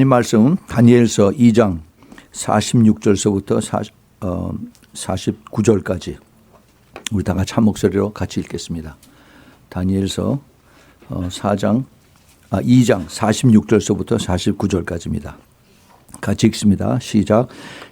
이 말씀은 다니엘서 2장 46절서부터 49절까지 우리 다 같이 한 목소리로 같이 읽겠습니다. 다니엘서 2장 46절서부터 49절까지입니다. 같이 읽습니다. 시작.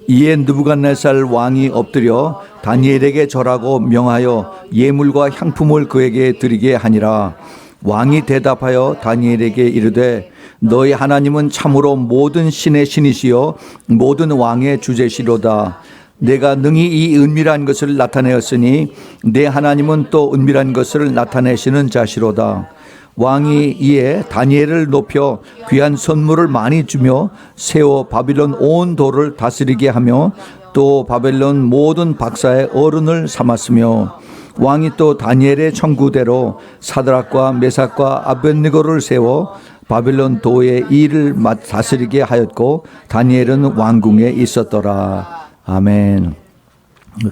이에 느부갓네살 왕이 엎드려 다니엘에게 절하고 명하여 예물과 향품을 그에게 드리게 하니라. 왕이 대답하여 다니엘에게 이르되 너희 하나님은 참으로 모든 신의 신이시요 모든 왕의 주제시로다. 내가 능히 이 은밀한 것을 나타내었으니 내 하나님은 또 은밀한 것을 나타내시는 자시로다. 왕이 이에 다니엘을 높여 귀한 선물을 많이 주며 세워 바빌론 온 도를 다스리게 하며 또 바벨론 모든 박사의 어른을 삼았으며 왕이 또 다니엘의 청구대로 사드락과 메삭과 아벳느고를 세워 바벨론 도의 일을 다스리게 하였고 다니엘은 왕궁에 있었더라. 아멘.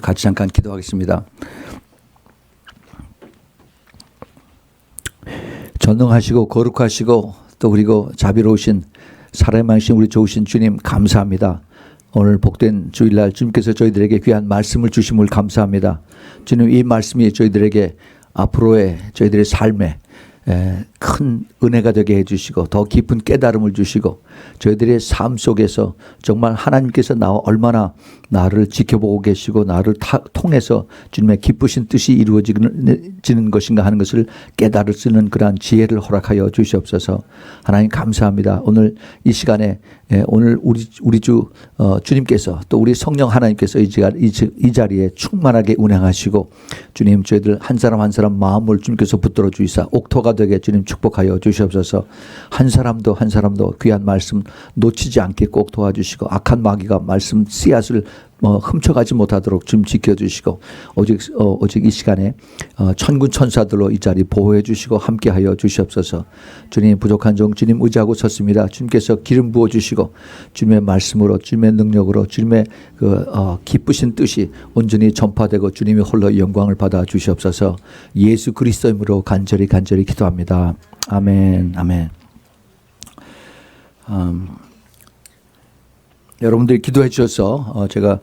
같이 잠깐 기도하겠습니다. 전능하시고 거룩하시고 또 그리고 자비로우신 사랑의 많으신 우리 좋으신 주님 감사합니다. 오늘 복된 주일날 주님께서 저희들에게 귀한 말씀을 주심을 감사합니다. 주님, 이 말씀이 저희들에게 앞으로의 저희들의 삶에 큰 은혜가 되게 해주시고 더 깊은 깨달음을 주시고 저희들의 삶 속에서 정말 하나님께서 나와 얼마나 나를 지켜보고 계시고 나를 통해서 주님의 기쁘신 뜻이 이루어지는 것인가 하는 것을 깨달을 수 있는 그러한 지혜를 허락하여 주시옵소서. 하나님 감사합니다. 오늘 이 시간에 오늘 우리 주 주님께서 또 우리 성령 하나님께서 이 자리에 충만하게 운행하시고 주님 저희들 한 사람 한 사람 마음을 주님께서 붙들어 주시사 옥토가 되게 주님 축복하여 주시옵소서. 한 사람도 귀한 말씀 놓치지 않게 꼭 도와주시고 악한 마귀가 말씀 씨앗을 훔쳐가지 못하도록 좀 지켜주시고 오직 이 시간에 천군 천사들로 이 자리 보호해 주시고 함께하여 주시옵소서. 주님 부족한 종 주님 의지하고 섰습니다. 주님께서 기름 부어 주시고 주님의 말씀으로 주님의 능력으로 주님의 기쁘신 뜻이 온전히 전파되고 주님이 홀로 영광을 받아 주시옵소서. 예수 그리스도의 이름으로 간절히 기도합니다. 아멘. 아멘. 여러분들이 기도해 주셔서 제가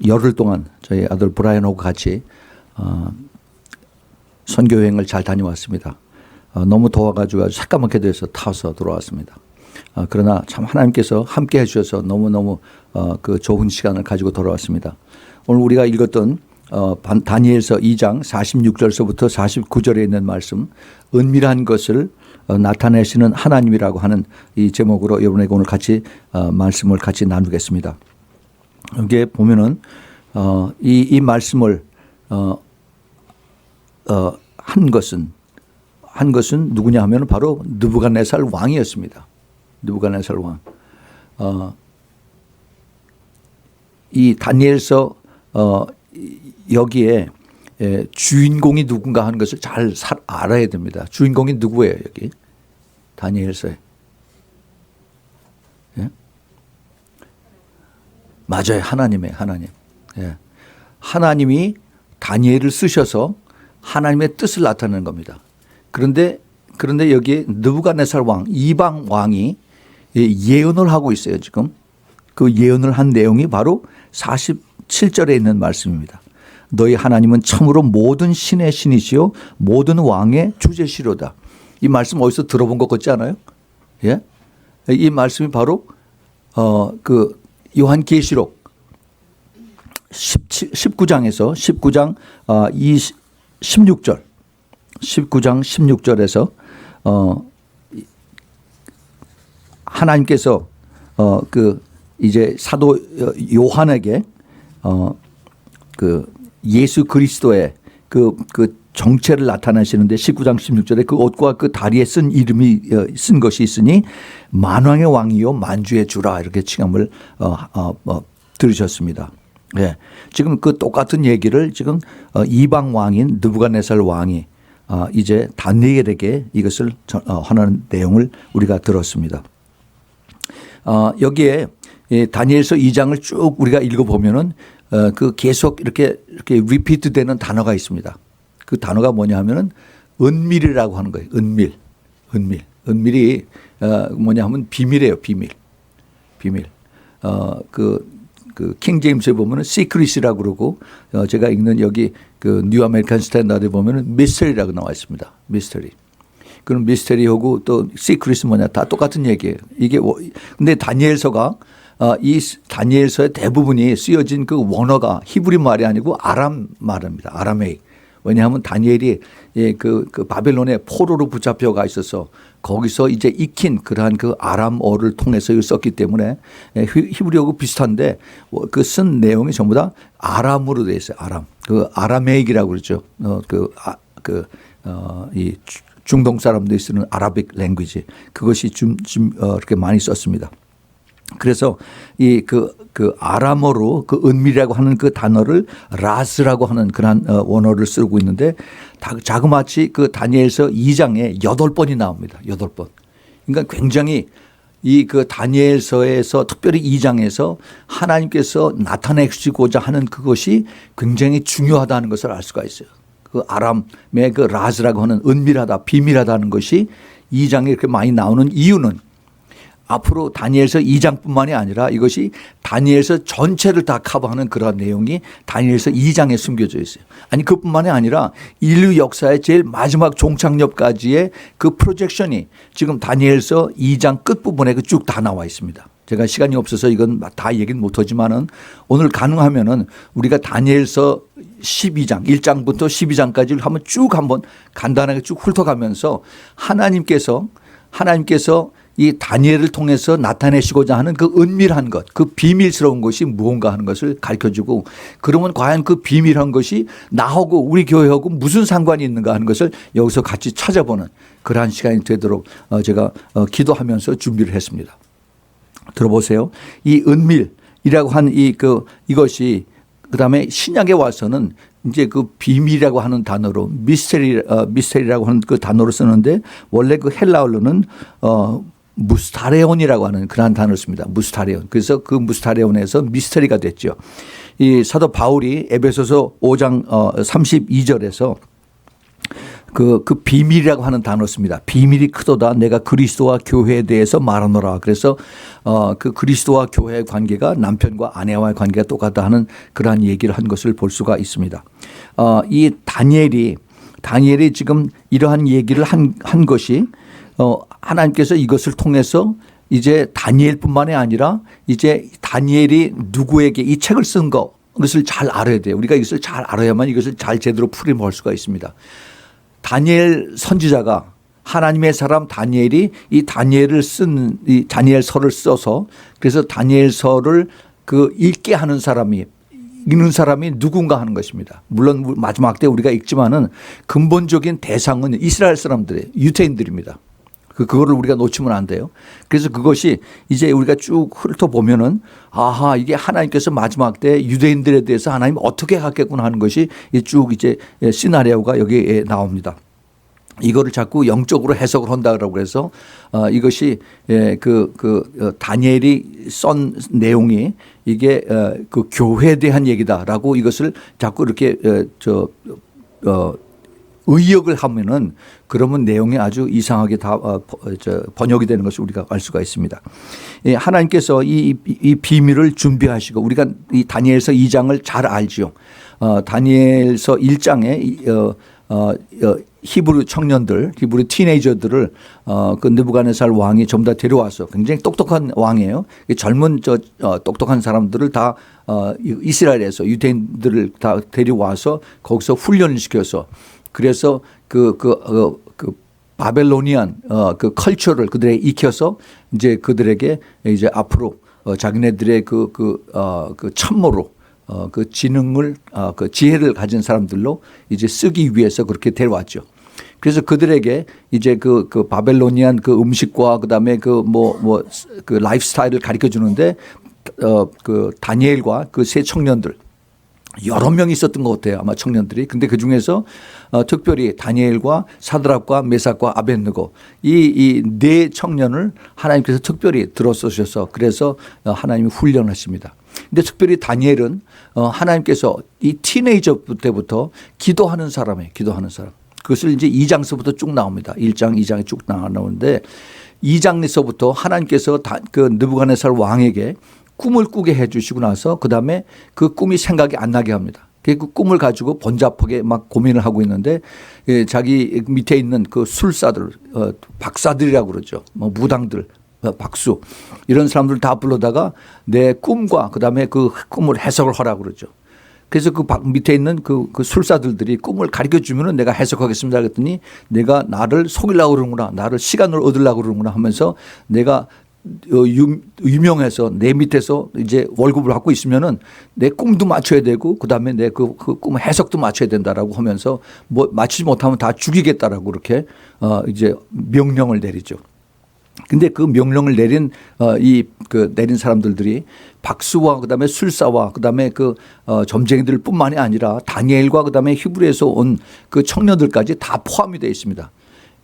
열흘 동안 저희 아들 브라이언하고 같이 선교 여행을 잘 다녀왔습니다. 너무 더워가지고 아주 새까맣게 돼서 타서 돌아왔습니다. 그러나 참 하나님께서 함께 해주셔서 너무너무 그 좋은 시간을 가지고 돌아왔습니다. 오늘 우리가 읽었던 다니엘서 2장 46절서부터 49절에 있는 말씀, 은밀한 것을 나타내시는 하나님이라고 하는 이 제목으로 여러분에게 오늘 같이 말씀을 같이 나누겠습니다. 여기에 보면은 이 말씀을 한 것은 누구냐 하면 바로 느부갓네살 왕이었습니다. 느부갓네살 왕. 이 다니엘서 여기에 주인공이 누군가 하는 것을 잘 알아야 됩니다. 주인공이 누구예요, 여기? 다니엘서에. 예? 맞아요. 하나님. 예. 하나님이 다니엘을 쓰셔서 하나님의 뜻을 나타내는 겁니다. 그런데 여기에 느부갓네살 왕, 이방 왕이 예언을 하고 있어요, 지금. 그 예언을 한 내용이 바로 47절에 있는 말씀입니다. 너희 하나님은 참으로 모든 신의 신이시요 모든 왕의 주제시로다. 이 말씀 어디서 들어본 것 같지 않아요? 예? 이 말씀이 바로 그 요한계시록 19장에서 19장 16절에서 하나님께서 그 이제 사도 요한에게 그 예수 그리스도의 그 정체를 나타내시는데 19장 16절에 그 옷과 그 다리에 쓴 이름이 쓴 것이 있으니 만왕의 왕이요 만주의 주라 이렇게 칭함을 들으셨습니다. 예. 지금 그 똑같은 얘기를 지금 이방 왕인 느부갓네살 왕이 이제 다니엘에게 이것을 하는 내용을 우리가 들었습니다. 여기에 다니엘서 2장을 쭉 우리가 읽어보면은 그 계속 이렇게 리피트 되는 단어가 있습니다. 그 단어가 뭐냐 하면은 은밀이라고 하는 거예요. 은밀. 은밀이 뭐냐 하면 비밀이에요. 비밀. 킹 제임스에 보면은 시크릿이라고 그러고 제가 읽는 여기 그 뉴 아메리칸 스탠다드에 보면은 미스터리라고 나와 있습니다. 미스터리. 그럼 미스터리하고 또 시크릿은 뭐냐 다 똑같은 얘기예요. 이게 근데 다니엘서가 이 다니엘서의 대부분이 쓰여진 그 원어가 히브리 말이 아니고 아람 말입니다. 아람에이. 왜냐하면 다니엘이 그 바벨론의 포로로 붙잡혀가 있어서 거기서 이제 익힌 그러한 그 아람어를 통해서 이걸 썼기 때문에 히브리어하고 비슷한데 그 쓴 내용이 전부 다 아람으로 되어 있어요. 아람. 그 아라메익이라고 그러죠. 이 중동 사람들이 쓰는 아라빅 랭귀지. 그것이 좀 이렇게 많이 썼습니다. 그래서 그 아람어로 그 은밀이라고 하는 그 단어를 라스라고 하는 그런 원어를 쓰고 있는데 자그마치 그 다니엘서 2장에 8번이 나옵니다. 8번. 그러니까 굉장히 이 그 다니엘서에서 특별히 2장에서 하나님께서 나타내시고자 하는 그것이 굉장히 중요하다는 것을 알 수가 있어요. 그 아람의 그 라스라고 하는 은밀하다, 비밀하다는 것이 2장에 이렇게 많이 나오는 이유는 앞으로 다니엘서 2장뿐만이 아니라 이것이 다니엘서 전체를 다 커버하는 그런 내용이 다니엘서 2장에 숨겨져 있어요. 아니 그뿐만이 아니라 인류 역사의 제일 마지막 종착역까지의 그 프로젝션이 지금 다니엘서 2장 끝부분에 쭉 다 나와 있습니다. 제가 시간이 없어서 이건 다 얘기는 못하지만은 오늘 가능하면은 우리가 다니엘서 12장 1장부터 12장까지를 한번 쭉 한번 간단하게 쭉 훑어가면서 하나님께서 이 다니엘을 통해서 나타내시고자 하는 그 은밀한 것, 그 비밀스러운 것이 무언가 하는 것을 가르쳐주고 그러면 과연 그 비밀한 것이 나하고 우리 교회하고 무슨 상관이 있는가 하는 것을 여기서 같이 찾아보는 그러한 시간이 되도록 제가 기도하면서 준비를 했습니다. 들어보세요. 이 은밀이라고 한 이것이 그다음에 신약에 와서는 이제 그 비밀이라고 하는 단어로 미스테리라고 하는 그 단어를 쓰는데 원래 그 헬라어로는 무스타레온이라고 하는 그런 단어를 씁니다. 무스타레온. 그래서 그 무스타레온에서 미스터리가 됐죠. 이 사도 바울이 에베소서 5장 32절에서 그 비밀이라고 하는 단어를 씁니다. 비밀이 크도다 내가 그리스도와 교회에 대해서 말하노라. 그래서 그 그리스도와 교회의 관계가 남편과 아내와의 관계가 똑같다 하는 그러한 얘기를 한 것을 볼 수가 있습니다. 이 다니엘이 지금 이러한 얘기를 한 것이 하나님께서 이것을 통해서 이제 다니엘뿐만이 아니라 이제 다니엘이 누구에게 이 책을 쓴 것을 잘 알아야 돼요. 우리가 이것을 잘 알아야만 이것을 잘 제대로 풀이할 수가 있습니다. 다니엘 선지자가 하나님의 사람 다니엘이 이 다니엘을 쓴 이 다니엘서를 써서 그래서 다니엘서를 그 읽게 하는 사람이 읽는 사람이 누군가 하는 것입니다. 물론 마지막 때 우리가 읽지만은 근본적인 대상은 이스라엘 사람들의 유대인들입니다. 그거를 우리가 놓치면 안 돼요. 그래서 그것이 이제 우리가 쭉 훑어보면은 아하 이게 하나님께서 마지막 때 유대인들에 대해서 하나님 어떻게 하겠구나 하는 것이 쭉 이제 시나리오가 여기에 나옵니다. 이거를 자꾸 영적으로 해석을 한다고 해서 이것이 다니엘이 쓴 내용이 이게 그 교회에 대한 얘기다라고 이것을 자꾸 이렇게 의역을 하면은 그러면 내용이 아주 이상하게 다 번역이 되는 것을 우리가 알 수가 있습니다. 하나님께서 이 비밀을 준비하시고 우리가 이 다니엘서 2장을 잘 알지요. 다니엘서 1장에 히브리 청년들, 히브리 티네이저들을 그 느부갓네살 왕이 전부 다 데려와서 굉장히 똑똑한 왕이에요. 젊은 똑똑한 사람들을 다 이스라엘에서 유대인들을 다 데려와서 거기서 훈련을 시켜서 그래서 그 바벨로니안 그 컬처를 그들에게 익혀서 이제 그들에게 이제 앞으로 자기네들의 그 참모로 그 지능을 그 지혜를 가진 사람들로 이제 쓰기 위해서 그렇게 데려왔죠. 그래서 그들에게 이제 그 바벨로니안 그 음식과 그다음에 그 라이프 스타일을 가르쳐 주는데 그 다니엘과 그 세 청년들 여러 명이 있었던 것 같아요. 아마 청년들이. 근데 그 중에서 특별히 다니엘과 사드락과 메삭과 아벳느고 이 네 청년을 하나님께서 특별히 들어쓰셔서 그래서 하나님이 훈련하십니다. 근데 특별히 다니엘은 하나님께서 이 티네이저 때부터 기도하는 사람이에요. 기도하는 사람. 그것을 이제 2장서부터 쭉 나옵니다. 1장, 2장에 쭉 나오는데 2장에서부터 하나님께서 그 느부갓네살 왕에게 꿈을 꾸게 해 주시고 나서 그다음에 그 꿈이 생각이 안 나게 합니다. 그 꿈을 가지고 번잡하게 막 고민을 하고 있는데 자기 밑에 있는 그 술사들, 박사들이라고 그러죠. 뭐 무당들, 박수 이런 사람들 다 불러다가 내 꿈과 그다음에 그 꿈을 해석을 하라고 그러죠. 그래서 그 밑에 있는 그 술사들이 꿈을 가르쳐 주면은 내가 해석하겠습니다. 그랬더니 내가 나를 속이려고 그러는구나. 나를 시간을 얻으려고 그러는구나 하면서 내가 유명해서 내 밑에서 이제 월급을 받고 있으면은 내 꿈도 맞춰야 되고 그다음에 내 그 꿈 해석도 맞춰야 된다라고 하면서 뭐 맞추지 못하면 다 죽이겠다라고 그렇게 이제 명령을 내리죠. 근데 그 명령을 내린 내린 사람들이 박수와 그다음에 술사와 그다음에 점쟁이들뿐만이 아니라 다니엘과 그다음에 히브리에서 온 그 청년들까지 다 포함이 되어 있습니다.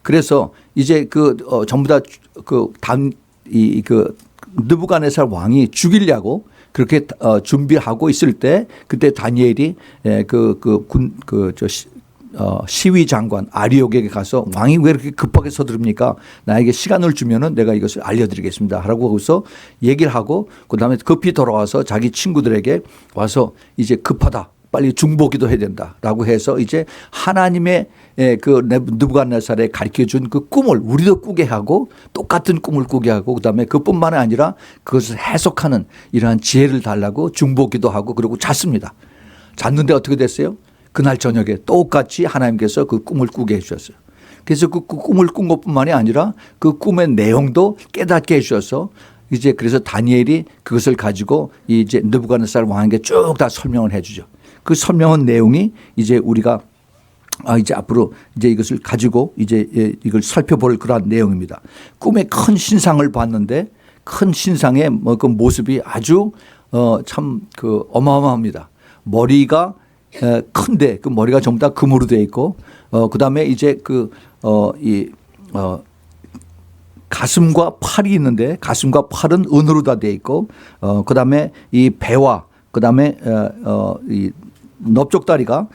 그래서 이제 전부 다 느부갓네살 왕이 죽이려고 그렇게 준비하고 있을 때 그때 다니엘이 시위 장관 아리옥에게 가서 왕이 왜 이렇게 급하게 서두릅니까? 나에게 시간을 주면은 내가 이것을 알려드리겠습니다. 라고 하고서 얘기를 하고 그다음에 급히 돌아와서 자기 친구들에게 와서 이제 급하다. 빨리 중보기도 해야 된다라고 해서 이제 하나님의 느부갓네살에 가르쳐 준 그 꿈을 우리도 꾸게 하고 똑같은 꿈을 꾸게 하고 그다음에 그뿐만 아니라 그것을 해석하는 이러한 지혜를 달라고 중보기도 하고 그리고 잤습니다. 잤는데 어떻게 됐어요? 그날 저녁에 똑같이 하나님께서 그 꿈을 꾸게 해 주셨어요. 그래서 그 꿈을 꾼 것뿐만이 아니라 그 꿈의 내용도 깨닫게 해 주셔서 이제 그래서 다니엘이 그것을 가지고 이제 느부갓네살 왕에게 쭉 다 설명을 해 주죠. 그 설명한 내용이 이제 우리가 이제 앞으로 이제 이것을 가지고 이제 이걸 살펴볼 그런 내용입니다. 꿈에 큰 신상을 봤는데 큰 신상의 그 모습이 아주 참 어마어마합니다. 머리가 큰데 그 머리가 전부 다 금으로 되어 있고 그다음에 이제 가슴과 팔이 있는데 가슴과 팔은 은으로 다 되어 있고 그다음에 이 배와 그다음에 이 넓적다리가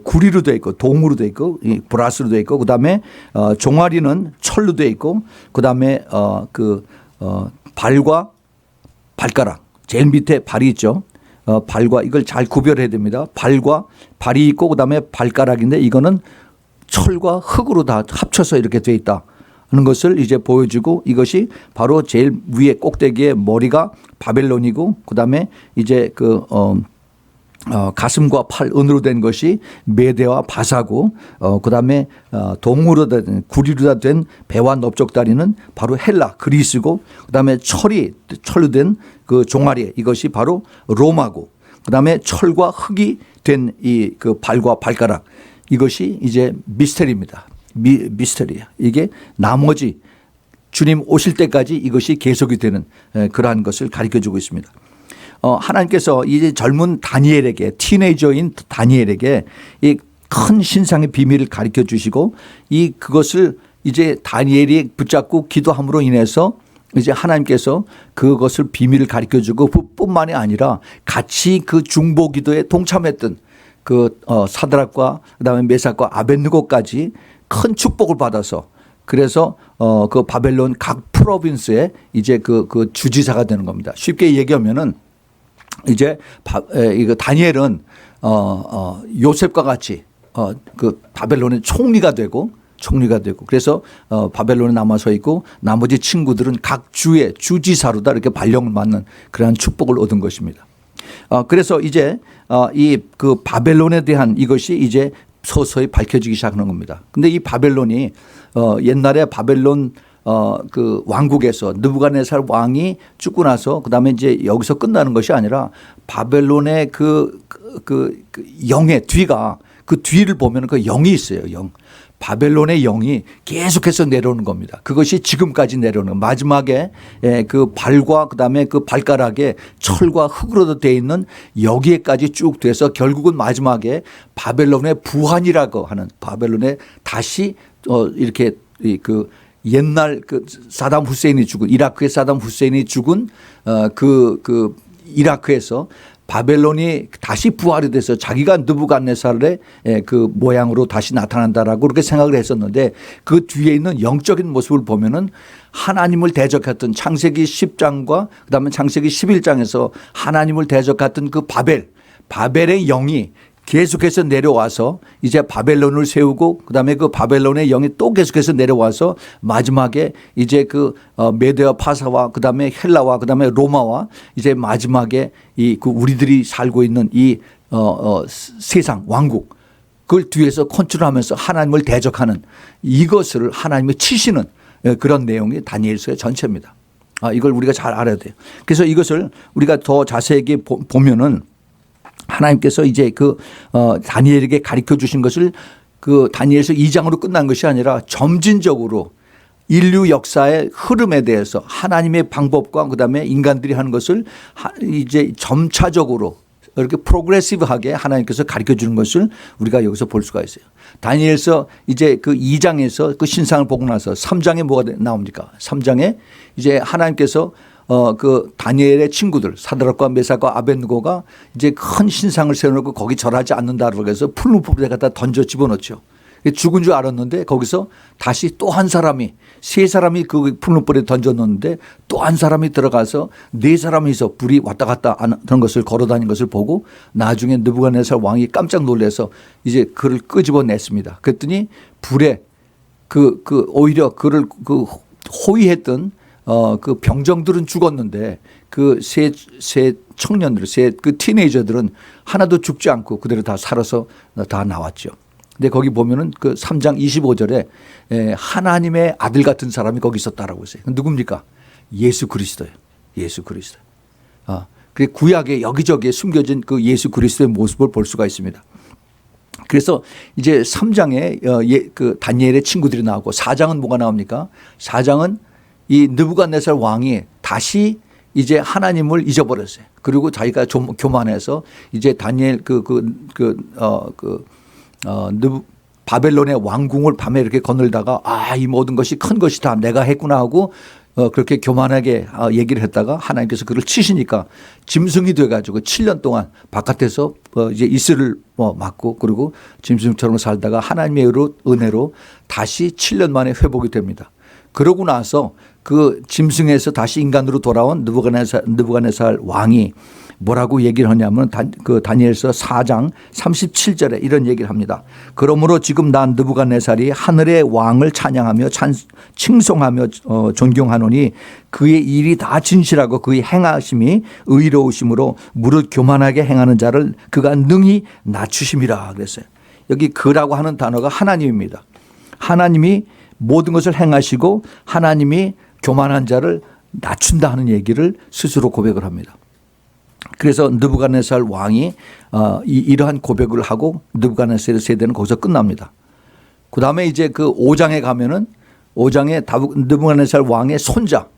구리로 되어 있고 동으로 되어 있고 브라스로 되어 있고 그다음에 종아리는 철로 되어 있고 그다음에 발과 발가락 제일 밑에 발이 있죠. 발과 이걸 잘 구별해야 됩니다. 발과 발이 있고 그다음에 발가락인데 이거는 철과 흙으로 다 합쳐서 이렇게 되어 있다 하는 것을 이제 보여주고 이것이 바로 제일 위에 꼭대기에 머리가 바벨론이고 그다음에 이제 가슴과 팔 은으로 된 것이 메대와 바사고 그다음에 동으로 된 구리로 된 배와 넓적다리는 바로 헬라 그리스고 그다음에 철로 된 그 종아리 이것이 바로 로마고 그다음에 철과 흙이 된 이 발과 발가락 이것이 이제 미스테리입니다. 미스테리야. 이게 나머지 주님 오실 때까지 이것이 계속이 되는 그러한 것을 가르쳐주고 있습니다. 하나님께서 이제 젊은 다니엘에게 티네이저인 다니엘에게 이 큰 신상의 비밀을 가르쳐 주시고 그것을 이제 다니엘이 붙잡고 기도함으로 인해서 이제 하나님께서 그것을 비밀을 가르쳐 주고 뿐만이 아니라 같이 그 중보 기도에 동참했던 사드락과 그다음에 메삭과 아벳느고까지 큰 축복을 받아서 그래서 그 바벨론 각 프로빈스에 이제 그 주지사가 되는 겁니다. 쉽게 얘기하면은 이제 이거 다니엘은 요셉과 같이 그 바벨론의 총리가 되고 그래서 바벨론에 남아서 있고 나머지 친구들은 각 주의 주지사로 다 이렇게 발령을 받는 그러한 축복을 얻은 것입니다. 그래서 이제 그 바벨론에 대한 이것이 이제 서서히 밝혀지기 시작하는 겁니다. 근데 이 바벨론이 옛날에 바벨론 그 왕국에서 느부갓네살 왕이 죽고 나서 그다음에 이제 여기서 끝나는 것이 아니라 바벨론의 그 영의 뒤가 그 뒤를 보면 그 영이 있어요. 영. 바벨론의 영이 계속해서 내려오는 겁니다. 그것이 지금까지 내려오는 마지막에 그 발과 그다음에 그 발가락에 철과 흙으로 되어 있는 여기에까지 쭉 돼서 결국은 마지막에 바벨론의 부활이라고 하는 바벨론의 다시 이렇게 그 옛날 그 사담 후세인이 죽은 이라크의 사담 후세인이 죽은 그 이라크에서 바벨론이 다시 부활이 돼서 자기가 느부갓네살의 그 모양으로 다시 나타난다라고 그렇게 생각을 했었는데 그 뒤에 있는 영적인 모습을 보면은 하나님을 대적했던 창세기 10장과 그다음에 창세기 11장에서 하나님을 대적했던 그 바벨의 영이 계속해서 내려와서 이제 바벨론을 세우고 그다음에 그 바벨론의 영이 또 계속해서 내려와서 마지막에 이제 그 메데와 파사와 그다음에 헬라와 그다음에 로마와 이제 마지막에 이 그 우리들이 살고 있는 이 세상 왕국 그걸 뒤에서 컨트롤하면서 하나님을 대적하는 이것을 하나님이 치시는 그런 내용이 다니엘서의 전체입니다. 이걸 우리가 잘 알아야 돼요. 그래서 이것을 우리가 더 자세하게 보면은 하나님께서 이제 그 다니엘에게 가르쳐 주신 것을 그 다니엘서 2장으로 끝난 것이 아니라 점진적으로 인류 역사의 흐름에 대해서 하나님의 방법과 그다음에 인간들이 하는 것을 이제 점차적으로 이렇게 프로그레시브하게 하나님께서 가르쳐 주는 것을 우리가 여기서 볼 수가 있어요. 다니엘서 이제 그 2장에서 그 신상을 보고 나서 3장에 뭐가 나옵니까? 3장에 이제 하나님께서 그 다니엘의 친구들 사드락과 메삭과 아벳느고가 이제 큰 신상을 세워놓고 거기 절하지 않는다고 해서 풀무법에 갖다 던져 집어넣죠. 죽은 줄 알았는데 거기서 다시 또 한 사람이 세 사람이 그 풀무불에 던져놓는데 또 한 사람이 들어가서 네 사람이서 불이 왔다 갔다 하는 것을 걸어다니는 것을 보고 나중에 느부갓네살 왕이 깜짝 놀라서 이제 그를 끄집어냈습니다. 그랬더니 불에 오히려 그를 호위했던 그 병정들은 죽었는데 그 세 청년들, 그 티네이저들은 하나도 죽지 않고 그대로 다 살아서 다 나왔죠. 근데 거기 보면은 그 3장 25절에 하나님의 아들 같은 사람이 거기 있었다라고 했어요. 누굽니까? 예수 그리스도예요. 예수 그리스도. 그 구약에 여기저기에 숨겨진 그 예수 그리스도의 모습을 볼 수가 있습니다. 그래서 이제 3장에 그 다니엘의 친구들이 나오고 4장은 뭐가 나옵니까? 4장은 이 느부갓네살 왕이 다시 이제 하나님을 잊어버렸어요. 그리고 자기가 좀 교만해서 이제 다니엘 바벨론의 왕궁을 밤에 이렇게 거늘다가 이 모든 것이 큰 것이 다 내가 했구나 하고 그렇게 교만하게 얘기를 했다가 하나님께서 그를 치시니까 짐승이 돼가지고 7년 동안 바깥에서 이제 이슬을 맞고 그리고 짐승처럼 살다가 하나님의 은혜로 다시 7년 만에 회복이 됩니다. 그러고 나서 그 짐승에서 다시 인간으로 돌아온 느부갓네살 왕이 뭐라고 얘기를 하냐면 그 다니엘서 4장 37절에 이런 얘기를 합니다. 그러므로 지금 난 느부갓네살이 하늘의 왕을 찬양하며 칭송하며 존경하노니 그의 일이 다 진실하고 그의 행하심이 의로우심으로 무릇 교만하게 행하는 자를 그가 능히 낮추심이라 그랬어요. 여기 그라고 하는 단어가 하나님입니다. 하나님이 모든 것을 행하시고 하나님이 교만한 자를 낮춘다 하는 얘기를 스스로 고백을 합니다. 그래서 느부갓네살 왕이 이러한 고백을 하고 느부갓네살의 세대는 거기서 끝납니다. 그다음에 이제 그 5장에 가면은 5장에 느부갓네살 왕의 손자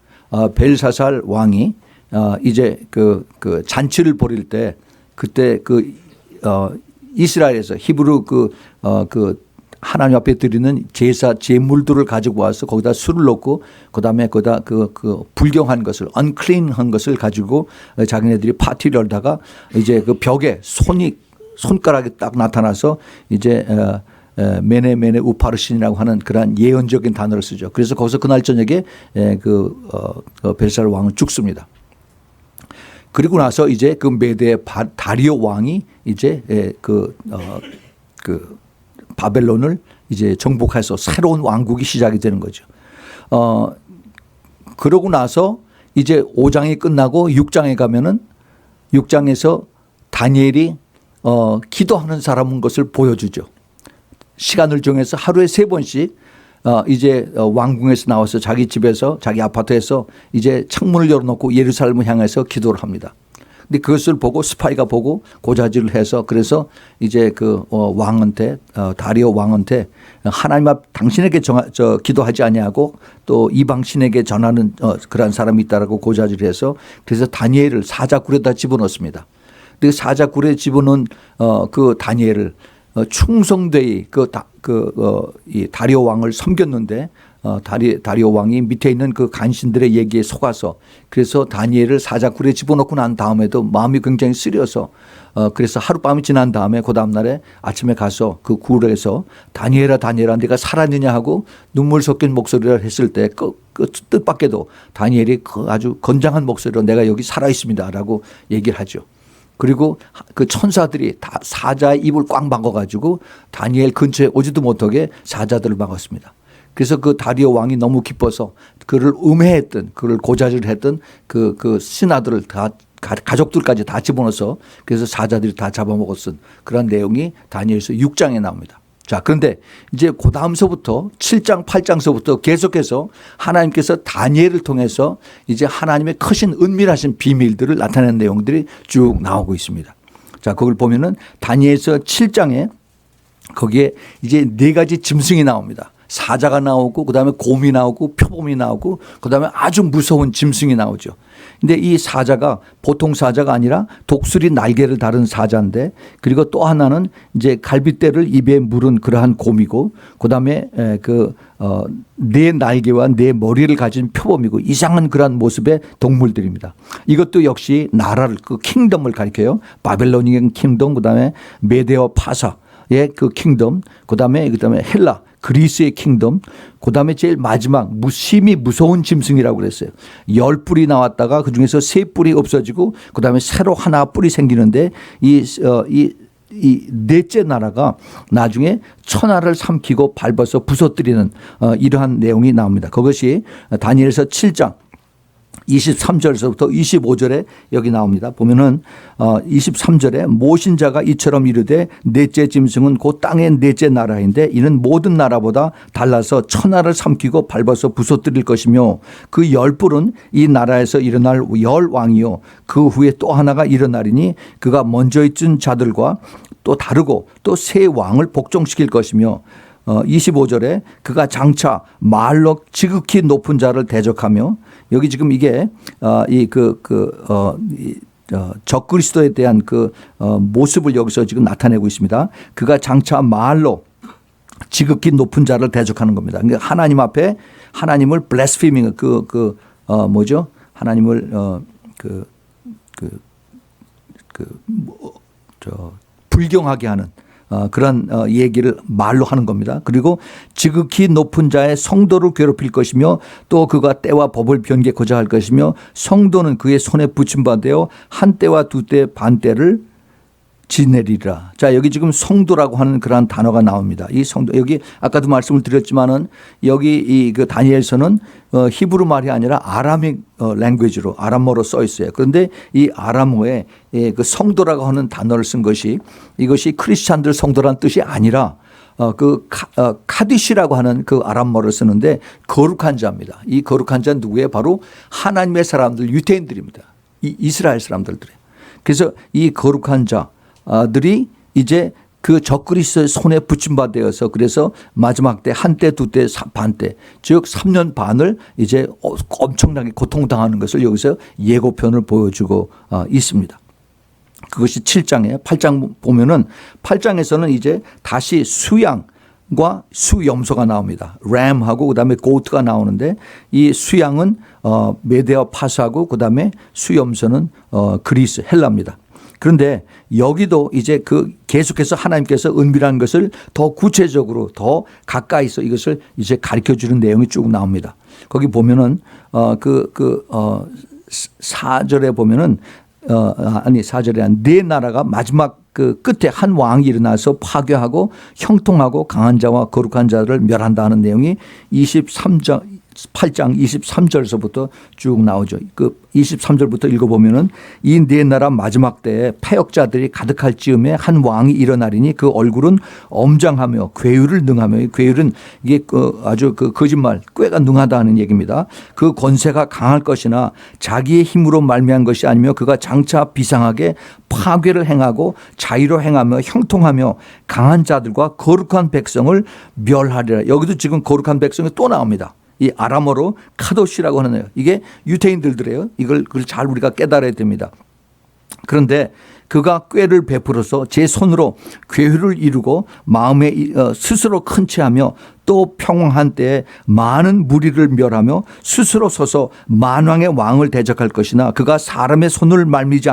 벨사살 왕이 이제 그 잔치를 벌일 때 그때 이스라엘에서 히브리 하나님 앞에 드리는 제물들을 가지고 와서 거기다 술을 넣고 그다음에 거기다 그 불경한 것을 unclean한 것을 가지고 자기네들이 파티를 열다가 이제 그 벽에 손가락이 딱 나타나서 이제 메네 우파르신이라고 하는 그런 예언적인 단어를 쓰죠. 그래서 거기서 그날 저녁에 벨사살 왕은 죽습니다. 그리고 나서 이제 그 메대의 다리오 왕이 이제 바벨론을 이제 정복해서 새로운 왕국이 시작이 되는 거죠. 그러고 나서 이제 5장이 끝나고 6장에 가면은 6장에서 다니엘이 기도하는 사람인 것을 보여주죠. 시간을 정해서 하루에 3번씩 이제 왕궁에서 나와서 자기 집에서 자기 아파트에서 이제 창문을 열어놓고 예루살렘을 향해서 기도를 합니다. 근데 그것을 보고 스파이가 보고 고자질을 해서 그래서 이제 그 왕한테 다리오 왕한테 하나님 앞 당신에게 기도하지 아니하고 또 이방신에게 전하는 그런 사람이 있다라고 고자질을 해서 그래서 다니엘을 사자굴에다 집어넣습니다. 근데 사자굴에 집어넣은 그 다니엘을 충성되이 이 다리오 왕을 섬겼는데 다리오 왕이 밑에 있는 그 간신들의 얘기에 속아서 그래서 다니엘을 사자굴에 집어넣고 난 다음에도 마음이 굉장히 쓰려서 그래서 하룻밤이 지난 다음에 그 다음날에 아침에 가서 그 굴에서 다니엘아 다니엘아 네가 살았느냐 하고 눈물 섞인 목소리를 했을 때 그 뜻밖에도 다니엘이 그 아주 건장한 목소리로 내가 여기 살아 있습니다라고 얘기를 하죠. 그리고 그 천사들이 다 사자의 입을 꽉 막아가지고 다니엘 근처에 오지도 못하게 사자들을 막았습니다. 그래서 그 다리오 왕이 너무 기뻐서 그를 음해했던, 그를 고자질했던 그 신하들을 다 가족들까지 다 집어넣어서 그래서 사자들이 다 잡아먹었던 그런 내용이 다니엘서 6장에 나옵니다. 자, 그런데 이제 그 다음서부터 7장, 8장서부터 계속해서 하나님께서 다니엘을 통해서 이제 하나님의 크신 은밀하신 비밀들을 나타내는 내용들이 쭉 나오고 있습니다. 자, 그걸 보면은 다니엘서 7장에 거기에 이제 4가지 짐승이 나옵니다. 사자가 나오고 그다음에 곰이 나오고 표범이 나오고 그다음에 아주 무서운 짐승이 나오죠. 근데 이 사자가 보통 사자가 아니라 독수리 날개를 다룬 사자인데 그리고 또 하나는 이제 갈빗대를 입에 물은 그러한 곰이고 그다음에 네 날개와 네 머리를 가진 표범이고 이상한 그러한 모습의 동물들입니다. 이것도 역시 나라를 그 킹덤을 가리켜요. 바벨로니안 킹덤 그다음에 메데오 파사의 그 킹덤 그다음에 헬라 그리스의 킹덤, 그다음에 제일 마지막 심히 무서운 짐승이라고 그랬어요. 10뿔이 나왔다가 그중에서 3뿔이 없어지고 그다음에 새로 하나 뿔이 생기는데 이 넷째 나라가 나중에 천하를 삼키고 밟아서 부서뜨리는 이러한 내용이 나옵니다. 그것이 다니엘서 7장 23절에서부터 25절에 여기 나옵니다. 보면은 23절에 모신자가 이처럼 이르되 넷째 짐승은 곧 땅의 넷째 나라인데 이는 모든 나라보다 달라서 천하를 삼키고 밟아서 부서뜨릴 것이며 그 10뿔은 이 나라에서 일어날 10왕이요 그 후에 또 하나가 일어나리니 그가 먼저 있던 자들과 또 다르고 또 새 왕을 복종시킬 것이며 25절에 그가 장차 말로 지극히 높은 자를 대적하며 여기 지금 이게 적그리스도에 대한 그 모습을 여기서 지금 나타내고 있습니다. 그가 장차 말로 지극히 높은 자를 대적하는 겁니다. 그러니까 하나님 앞에 하나님을 블래스피밍 뭐죠? 하나님을 불경하게 하는 그런 얘기를 말로 하는 겁니다. 그리고 지극히 높은 자의 성도를 괴롭힐 것이며 또 그가 때와 법을 변개코자 할 것이며 성도는 그의 손에 붙임 바 되어 한 때와 두 때 반 때를 지내리라. 자, 여기 지금 성도라고 하는 그러한 단어가 나옵니다. 이 성도 여기 아까도 말씀을 드렸지만은 여기 그 다니엘서는 히브리 말이 아니라 아람익 랭귀지로 아람어로 써 있어요. 그런데 이 아람어에 그 성도라고 하는 단어를 쓴 것이 이것이 크리스찬들 성도란 뜻이 아니라 카디시라고 하는 그 아람어를 쓰는데 거룩한 자입니다. 이 거룩한 자는 누구예요? 바로 하나님의 사람들 유대인들입니다. 이 이스라엘 사람들이에요. 그래서 이 거룩한 자들이 이제 그 적그리스도의 손에 붙임바 되어서 그래서 마지막 때 한 때, 두 때, 반 때, 즉 3년 반을 이제 엄청나게 고통당하는 것을 여기서 예고편을 보여주고 있습니다. 그것이 7장에 8장 보면은 8장에서는 이제 다시 수양과 수염소가 나옵니다. 램하고 그다음에 고트가 나오는데 이 수양은 메데오 파사하고 그다음에 수염소는 그리스 헬라입니다. 그런데 여기도 이제 그 계속해서 하나님께서 은밀한 것을 더 구체적으로 더 가까이서 이것을 이제 가르쳐 주는 내용이 쭉 나옵니다. 거기 보면은 4절에 보면은 4절에 네 나라가 마지막 그 끝에 한 왕이 일어나서 파괴하고 형통하고 강한 자와 거룩한 자를 멸한다 하는 내용이 8장 23절에서부터 쭉 나오죠. 그 23절부터 읽어보면은 이 네 나라 마지막 때에 패역자들이 가득할 즈음에 한 왕이 일어나리니 그 얼굴은 엄장하며 괴율을 능하며 괴율은 이게 아주 거짓말 꾀가 능하다는 얘기입니다. 그 권세가 강할 것이나 자기의 힘으로 말미암은 것이 아니며 그가 장차 비상하게 파괴를 행하고 자유로 행하며 형통하며 강한 자들과 거룩한 백성을 멸하리라. 여기도 지금 거룩한 백성이 또 나옵니다. 이 아람어로 카도시라고 하는 이게 유대인들이에요. 이걸 잘 우리가 깨달아야 됩니다. 그런데 그가 꾀를 베풀어서 제 손으로 괴유를 이루고 마음에 스스로 큰 체하며 또 평황한 때에 많은 무리를 멸하며 스스로 서서 만왕의 왕을 대적할 것이나 그가 사람의 손을 말미암지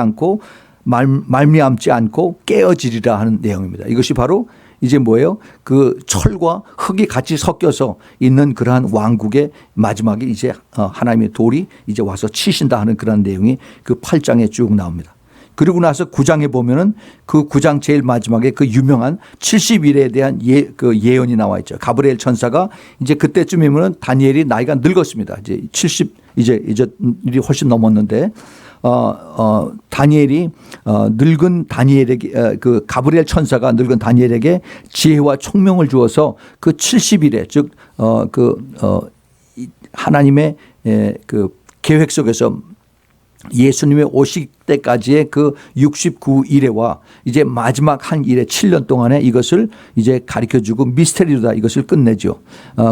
않고 깨어지리라 하는 내용입니다. 이것이 바로 이제 뭐예요? 그 철과 흙이 같이 섞여서 있는 그러한 왕국의 마지막에 이제 하나님의 돌이 이제 와서 치신다 하는 그런 내용이 그 8장에 쭉 나옵니다. 그리고 나서 9장에 보면은 그 9장 제일 마지막에 그 유명한 70일에 대한 그 예언이 나와 있죠. 가브리엘 천사가 이제 그때쯤이면은 다니엘이 나이가 늙었습니다. 이제 70 이제 일이 훨씬 넘었는데 다니엘이 늙은 다니엘에게 그 가브리엘 천사가 늙은 다니엘에게 지혜와 총명을 주어서 그 70일에 즉 하나님의 그 계획 속에서 예수님의 오실 때까지의 그 69일에와 이제 마지막 한 일에 7년 동안에 이것을 이제 가르쳐 주고 미스테리로다 이것을 끝내죠.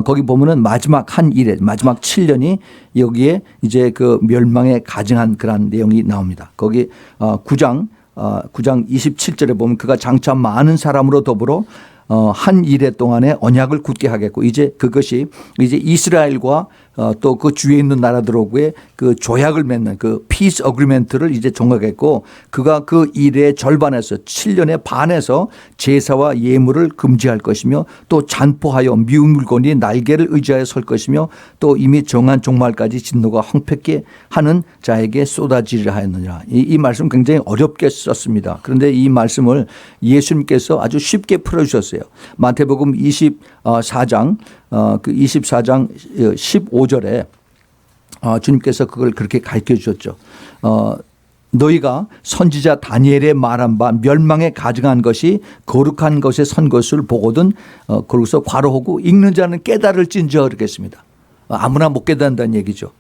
거기 보면은 마지막 한 일에 마지막 7년이 여기에 이제 그 멸망에 가증한 그런 내용이 나옵니다. 거기 9장 27절에 보면 그가 장차 많은 사람으로 더불어 한 일해 동안에 언약을 굳게 하겠고 이제 그것이 이제 이스라엘과 또 그 주위에 있는 나라들하고의 그 조약을 맺는 그 피스 어그리먼트를 이제 종하겠고 그가 그 일의 절반에서 7년의 반에서 제사와 예물을 금지할 것이며 또 잔포하여 미운 물건이 날개를 의지하여 설 것이며 또 이미 정한 종말까지 진노가 황폐케 하는 자에게 쏟아지리라 하였느니라. 이 말씀 굉장히 어렵게 썼습니다. 그런데 이 말씀을 예수님께서 아주 쉽게 풀어주셨어요. 마태복음 24장 그 24장 15절에 주님께서 그걸 그렇게 가르쳐 주셨죠. 너희가 선지자 다니엘의 말한 바 멸망에 가증한 것이 거룩한 것에 선 것을 보거든 거기서 괄호하고 읽는 자는 깨달을진저 그렇겠습니다. 아무나 못 깨닫는다는 얘기죠.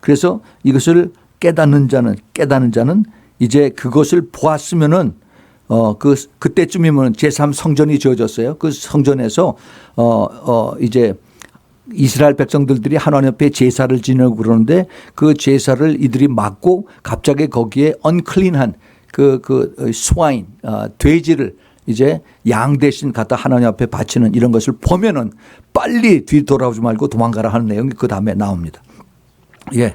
그래서 이것을 깨닫는 자는 이제 그것을 보았으면은 그때쯤이면 제3 성전이 지어졌어요. 그 성전에서 이제 이스라엘 백성들이 하나님 앞에 제사를 지내고 그러는데 그 제사를 이들이 막고 갑자기 거기에 언클린한 그 스와인 돼지를 이제 양 대신 갖다 하나님 앞에 바치는 이런 것을 보면은 빨리 뒤 돌아오지 말고 도망가라 하는 내용이 그 다음에 나옵니다. 예.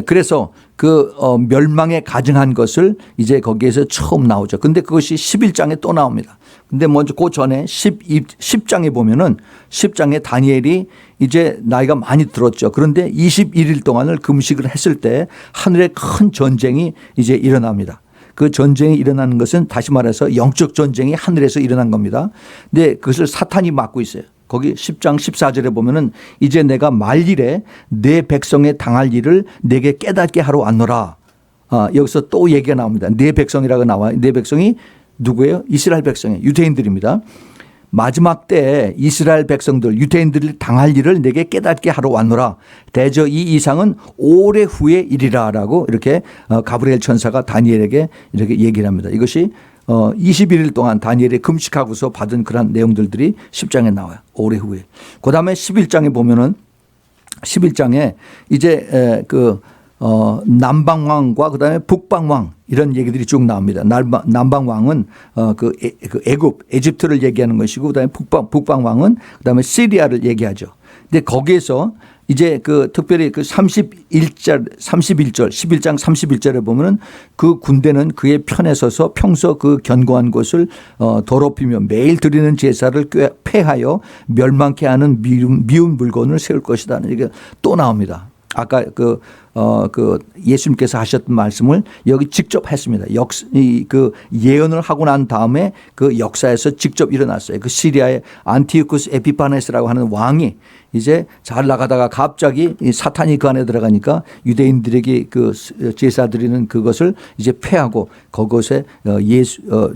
그래서 그 멸망에 가증한 것을 이제 거기에서 처음 나오죠. 근데 그것이 11장에 또 나옵니다. 근데 먼저 그 전에 10장에 보면은 10장에 다니엘이 이제 나이가 많이 들었죠. 그런데 21일 동안을 금식을 했을 때 하늘에 큰 전쟁이 이제 일어납니다. 그 전쟁이 일어나는 것은 다시 말해서 영적 전쟁이 하늘에서 일어난 겁니다. 근데 그것을 사탄이 막고 있어요. 거기 10장 14절에 보면은 이제 내가 말일에 내 백성에 당할 일을 내게 깨닫게 하러 왔노라. 여기서 또 얘기가 나옵니다. 내 백성이라고 나와요. 내 백성이 누구예요? 이스라엘 백성이에요. 유대인들입니다. 마지막 때에 이스라엘 백성들 유대인들이 당할 일을 내게 깨닫게 하러 왔노라. 대저 이 이상은 오래 후의 일이라라고 이렇게 가브리엘 천사가 다니엘에게 이렇게 얘기를 합니다. 이것이 21일 동안 다니엘이 금식하고서 받은 그런 내용들이 10장에 나와요. 오래 후에. 그 다음에 11장에 보면은 11장에 이제 남방왕과 그 다음에 북방왕 이런 얘기들이 쭉 나옵니다. 남방왕은 그 에집트를 얘기하는 것이고 그 다음에 북방왕은 그 다음에 시리아를 얘기하죠. 근데 거기에서 이제 특별히 31절 11장 31절에 보면은 그 군대는 그의 편에 서서 평소 그 견고한 곳을 더럽히며 매일 드리는 제사를 폐하여 멸망케 하는 미운 물건을 세울 것이다. 이게 또 나옵니다. 아까 예수님께서 하셨던 말씀을 여기 직접 했습니다. 그 예언을 하고 난 다음에 그 역사에서 직접 일어났어요. 그 시리아의 안티오쿠스 에피파네스라고 하는 왕이 이제 잘 나가다가 갑자기 사탄이 그 안에 들어가니까 유대인들에게 그 제사 드리는 그것을 이제 폐하고 그것에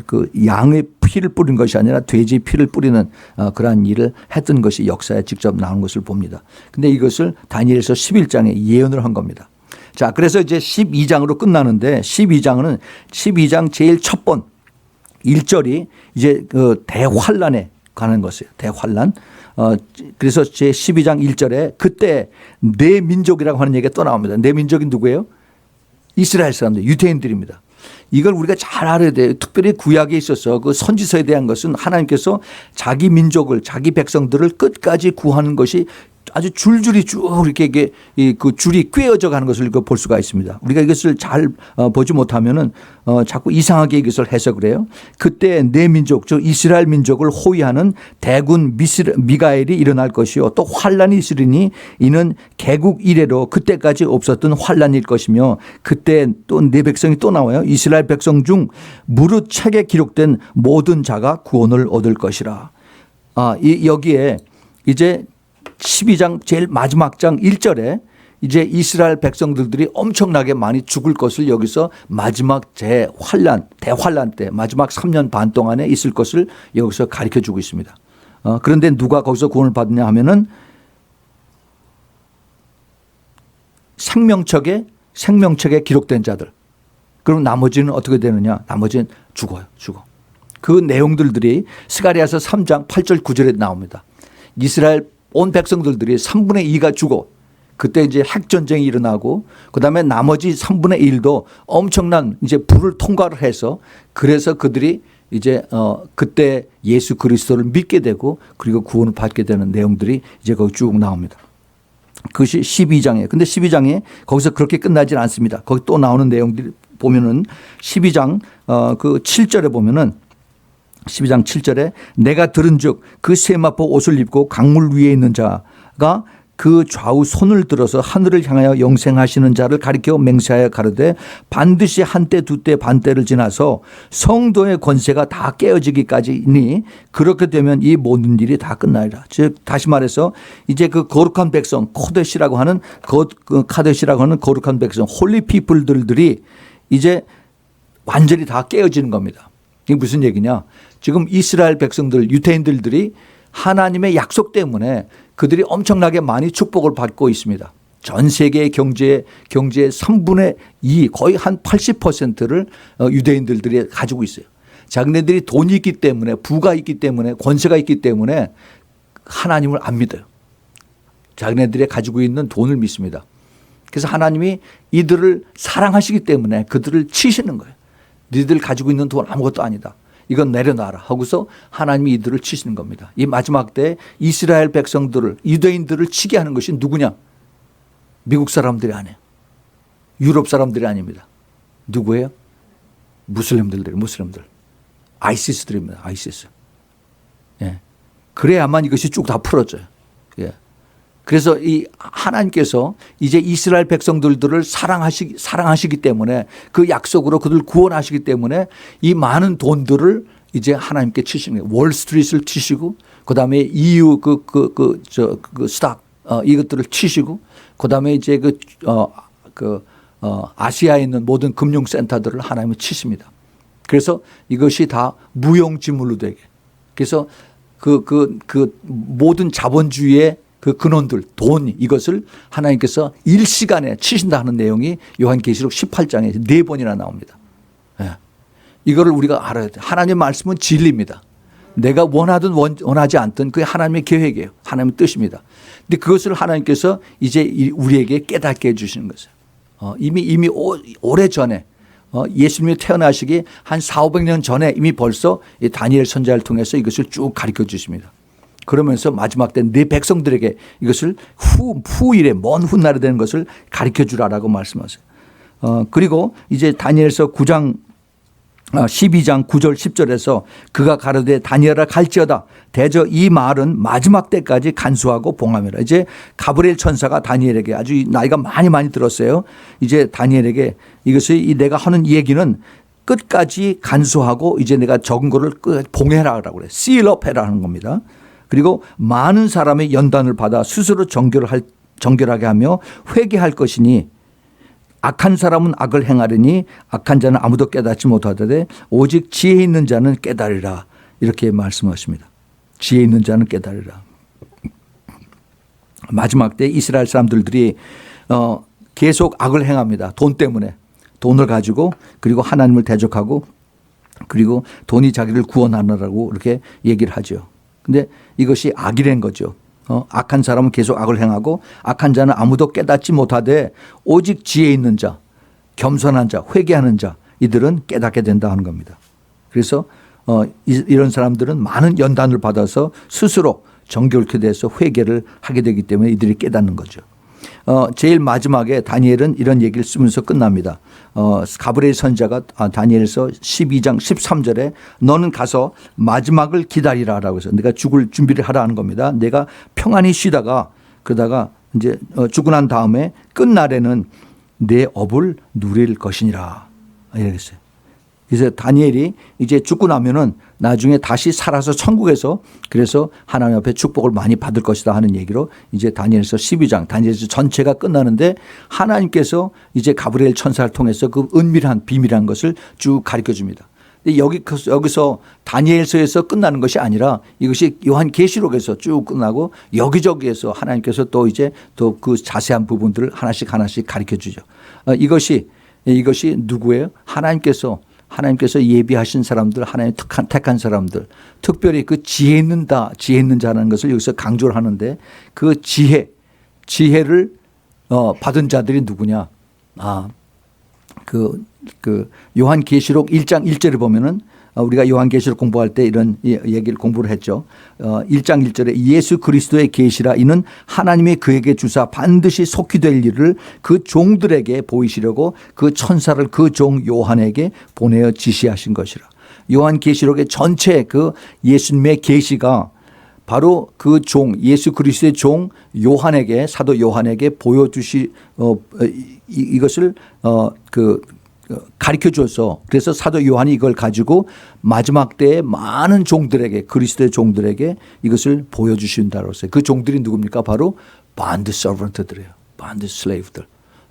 그 양의 피를 뿌린 것이 아니라 돼지 피를 뿌리는 그러한 일을 했던 것이 역사에 직접 나온 것을 봅니다. 근데 이것을 다니엘서 11장에 예언을 한 겁니다. 자, 그래서 이제 12장으로 끝나는데 12장 제일 첫 번 1절이 이제 그 대환란에 가는 것이에요. 대환란. 그래서 제 12장 1절에 그때 내 민족이라고 하는 얘기가 또 나옵니다. 내 민족이 누구예요? 이스라엘 사람들, 유대인들입니다. 이걸 우리가 잘 알아야 돼요. 특별히 구약에 있어서 그 선지서에 대한 것은 하나님께서 자기 민족을 자기 백성들을 끝까지 구하는 것이 아주 줄줄이 쭉 이렇게 그 줄이 꿰어져 가는 것을 볼 수가 있습니다. 우리가 이것을 잘 보지 못하면은 자꾸 이상하게 이것을 해석을 해요. 그때 내 민족 즉 이스라엘 민족을 호위하는 대군 미가엘이 일어날 것이요 또 환란이 있으리니 이는 개국 이래로 그때까지 없었던 환란일 것이며 그때 또 내 백성이 또 나와요. 이스라엘 백성 중 무릇 책에 기록된 모든 자가 구원을 얻을 것이라. 여기에 이제 12장 제일 마지막 장 1절에 이제 이스라엘 백성들이 엄청나게 많이 죽을 것을 여기서 마지막 대환란 때 마지막 3년 반 동안에 있을 것을 여기서 가르쳐 주고 있습니다. 그런데 누가 거기서 구원을 받느냐 하면은 생명책에 기록된 자들. 그럼 나머지는 어떻게 되느냐? 나머지는 죽어요. 그 내용들이 스가랴서 3장 8절 9절에 나옵니다. 이스라엘 온 백성들이 3분의 2가 죽어 그때 이제 핵전쟁이 일어나고 그다음에 나머지 3분의 1도 엄청난 이제 불을 통과를 해서 그래서 그들이 이제 그때 예수 그리스도를 믿게 되고 그리고 구원을 받게 되는 내용들이 이제 거기 쭉 나옵니다. 그것이 12장이에요. 근데 12장에 거기서 그렇게 끝나지 않습니다. 거기 또 나오는 내용들이 보면은 12장 그 7절에 보면은 12장 7절에 내가 들은즉 그 세마포 옷을 입고 강물 위에 있는 자가 그 좌우 손을 들어서 하늘을 향하여 영생하시는 자를 가리켜 맹세하여 가르되 반드시 한때 두때 반때를 지나서 성도의 권세가 다 깨어지기까지니 그렇게 되면 이 모든 일이 다 끝나리라. 즉 다시 말해서 이제 그 거룩한 백성 카데시라고 하는 거룩한 백성 홀리 피플들이 이제 완전히 다 깨어지는 겁니다. 이게 무슨 얘기냐? 지금 이스라엘 백성들 유대인들이 하나님의 약속 때문에 그들이 엄청나게 많이 축복을 받고 있습니다. 전 세계의 경제의 3분의 2 거의 한 80%를 유대인들이 가지고 있어요. 자기네들이 돈이 있기 때문에 부가 있기 때문에 권세가 있기 때문에 하나님을 안 믿어요. 자기네들이 가지고 있는 돈을 믿습니다. 그래서 하나님이 이들을 사랑하시기 때문에 그들을 치시는 거예요. 너희들 가지고 있는 돈 아무것도 아니다. 이건 내려놔라 하고서 하나님이 이들을 치시는 겁니다. 이 마지막 때 이스라엘 백성들을 유대인들을 치게 하는 것이 누구냐? 미국 사람들이 아니에요. 유럽 사람들이 아닙니다. 누구예요? 무슬림들. 아이시스들입니다. 아이시스. 예. 그래야만 이것이 쭉 다 풀어져요. 예. 그래서 이 하나님께서 이제 이스라엘 백성들을 사랑하시기 때문에 그 약속으로 그들 구원하시기 때문에 이 많은 돈들을 이제 하나님께 치시는 거예요. 월스트리트를 치시고 그다음에 EU 스탁 이것들을 치시고 그다음에 이제 아시아에 있는 모든 금융센터들을 하나님이 치십니다. 그래서 이것이 다 무용지물로 되게. 그래서 그 모든 자본주의의 그 근원들, 돈 이것을 하나님께서 일시간에 치신다 하는 내용이 요한계시록 18장에 4번이나 나옵니다. 예. 이거를 우리가 알아야 돼요. 하나님의 말씀은 진리입니다. 내가 원하든 원하지 않든 그게 하나님의 계획이에요. 하나님의 뜻입니다. 근데 그것을 하나님께서 이제 우리에게 깨닫게 해주시는 거죠. 이미 오래전에 예수님이 태어나시기 한 400~500년 전에 이미 벌써 다니엘 선지자를 통해서 이것을 쭉 가르쳐 주십니다. 그러면서 마지막 때 내 백성들에게 이것을 후일에 먼 훗날에 되는 것을 가르쳐 주라라고 말씀하세요. 그리고 이제 다니엘서 9장 12장 9절 10절에서 그가 가로되 다니엘아 갈지어다 대저 이 말은 마지막 때까지 간수하고 봉함이라. 이제 가브리엘 천사가 다니엘에게 아주 나이가 많이 들었어요. 이제 다니엘에게 이것이 내가 하는 얘기는 끝까지 간수하고 이제 내가 적은 거를 봉해라라고 그래. 시일업 해라 하는 겁니다. 그리고 많은 사람의 연단을 받아 스스로 정결하게 하며 회개할 것이니 악한 사람은 악을 행하려니 악한 자는 아무도 깨닫지 못하되 오직 지혜 있는 자는 깨달으라 이렇게 말씀하십니다. 지혜 있는 자는 깨달으라. 마지막 때 이스라엘 사람들이 계속 악을 행합니다. 돈 때문에 돈을 가지고 그리고 하나님을 대적하고 그리고 돈이 자기를 구원하느라고 이렇게 얘기를 하죠. 근데 이것이 악이란 거죠. 악한 사람은 계속 악을 행하고 악한 자는 아무도 깨닫지 못하되 오직 지혜 있는 자, 겸손한 자, 회개하는 자 이들은 깨닫게 된다 하는 겁니다. 그래서 이런 사람들은 많은 연단을 받아서 스스로 정결케 돼서 회개를 하게 되기 때문에 이들이 깨닫는 거죠. 제일 마지막에 다니엘은 이런 얘기를 쓰면서 끝납니다. 가브리엘 선지자가 다니엘서 12장 13절에 너는 가서 마지막을 기다리라라고 해서 내가 죽을 준비를 하라 하는 겁니다. 내가 평안히 쉬다가 그러다가 이제 죽고 난 다음에 끝날에는 내 업을 누릴 것이니라 이랬어요. 그래서 다니엘이 이제 죽고 나면은 나중에 다시 살아서 천국에서 그래서 하나님 앞에 축복을 많이 받을 것이다 하는 얘기로 이제 다니엘서 12장 다니엘서 전체가 끝나는데 하나님께서 이제 가브리엘 천사를 통해서 그 은밀한 비밀한 것을 쭉 가르쳐 줍니다. 여기서 다니엘서에서 끝나는 것이 아니라 이것이 요한계시록에서 쭉 끝나고 여기저기에서 하나님께서 또 이제 또 그 자세한 부분들을 하나씩 가르쳐 주죠. 이것이 누구예요? 하나님께서 예비하신 사람들, 하나님 택한 사람들, 특별히 그 지혜 있는 자라는 것을 여기서 강조를 하는데 그 지혜를 받은 자들이 누구냐? 그 요한계시록 1장 1절에 보면은 우리가 요한계시록 공부할 때 이런 얘기를 공부를 했죠. 1장 1절에 예수 그리스도의 계시라 이는 하나님이 그에게 주사 반드시 속히 될 일을 그 종들에게 보이시려고 그 천사를 그 종 요한에게 보내어 지시하신 것이라. 요한계시록의 전체 그 예수님의 계시가 바로 그 종 예수 그리스도의 종 요한에게 사도 요한에게 이것을 가르쳐 줘서 그래서 사도 요한이 이걸 가지고 마지막 때에 많은 종들에게 그리스도의 종들에게 이것을 보여주신다고 했어요. 그 종들이 누굽니까? 바로 bond servant들이에요. bond slave들.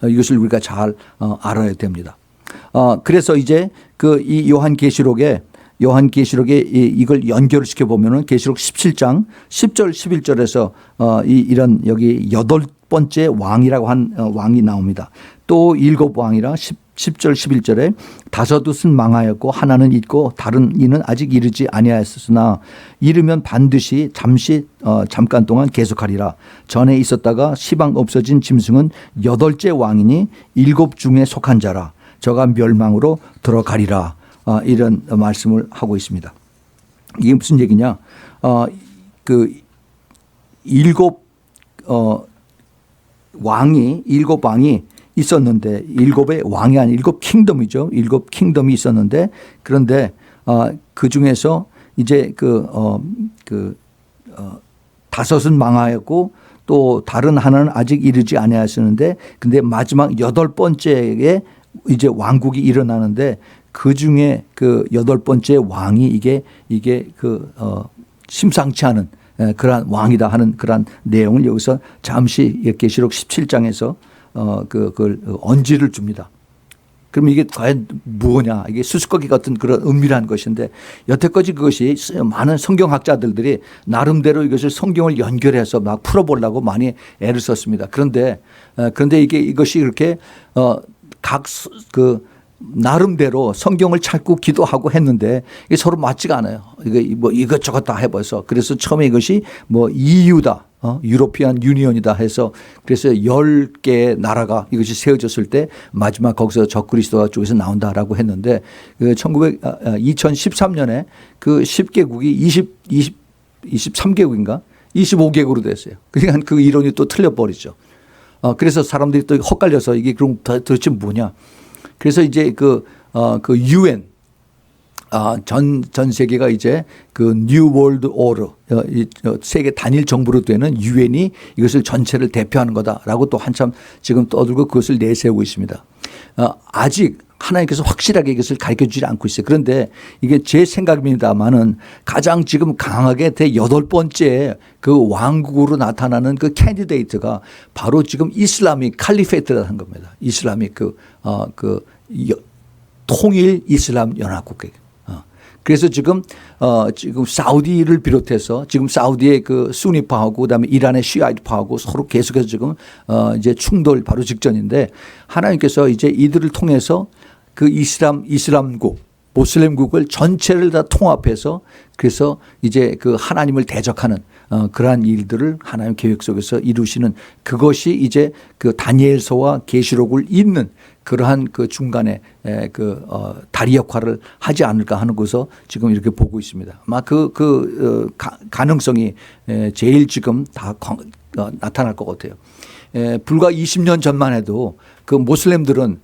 이것을 우리가 잘 알아야 됩니다. 그래서 이제 이 요한계시록에 이걸 연결을 시켜 보면은 계시록 17장 10절 11절에서 이런 여기 8번째 왕이라고 한 왕이 나옵니다. 또 7왕이라 10절 11절에 다섯은 망하였고 하나는 있고 다른 이는 아직 이르지 아니하였으나 이르면 반드시 잠깐 동안 계속하리라. 전에 있었다가 시방 없어진 짐승은 8째 왕이니 7 중에 속한 자라. 저가 멸망으로 들어가리라. 이런 말씀을 하고 있습니다. 이게 무슨 얘기냐? 그 7 왕이 있었는데 7의 왕이 아닌 7 킹덤이죠. 7 킹덤이 있었는데 그런데 그 중에서 이제 다섯은 망하였고 또 다른 하나는 아직 이르지 아니하였는데 근데 마지막 8번째에 이제 왕국이 일어나는데 그 중에 그 8번째 왕이 이게 심상치 않은 그러한 왕이다 하는 그러한 내용을 여기서 잠시 계시록 17장에서 그걸 언지를 줍니다. 그럼 이게 과연 무엇이냐? 이게 수수께끼 같은 그런 은밀한 것인데 여태까지 그것이 많은 성경학자들이 나름대로 이것을 성경을 연결해서 막 풀어보려고 많이 애를 썼습니다. 그런데 이것이 이렇게 나름대로 성경을 찾고 기도하고 했는데 이게 서로 맞지가 않아요. 이게 뭐 이것저것 다 해봐서 그래서 처음에 이것이 뭐 EU다. 유로피안 유니언이다 해서 그래서 10개의 나라가 이것이 세워졌을 때 마지막 거기서 적그리스도가 쪽에서 나온다라고 했는데 2013년에 그 10개국이 23개국인가 25개국으로 됐어요. 그러니까 그 이론이 또 틀려버리죠. 그래서 사람들이 또 헛갈려서 이게 그럼 도대체 뭐냐. 그래서 이제 그 UN 전 세계가 이제 그 뉴 월드 오더 세계 단일 정부로 되는 유엔이 이것을 전체를 대표하는 거다라고 또 한참 지금 떠들고 그것을 내세우고 있습니다. 아직 하나님께서 확실하게 이것을 가르쳐 주지 않고 있어요. 그런데 이게 제 생각입니다만은 가장 지금 강하게 8번째 그 왕국으로 나타나는 그 캔디데이트가 바로 지금 이슬람이 칼리페이트라는 겁니다. 이슬람이 통일 이슬람 연합국이에요. 그래서 지금 사우디를 비롯해서 지금 사우디의 그 수니파하고 그다음에 이란의 시아이트파하고 서로 계속해서 지금 이제 충돌 바로 직전인데 하나님께서 이제 이들을 통해서 그 이슬람국 모슬림국을 전체를 다 통합해서 그래서 이제 그 하나님을 대적하는 그러한 일들을 하나님 계획 속에서 이루시는 그것이 이제 그 다니엘서와 계시록을 잇는 그러한 그 중간에 다리 역할을 하지 않을까 하는 것을 지금 이렇게 보고 있습니다. 아마 가능성이 제일 지금 다 나타날 것 같아요. 불과 20년 전만 해도 그 모슬렘들은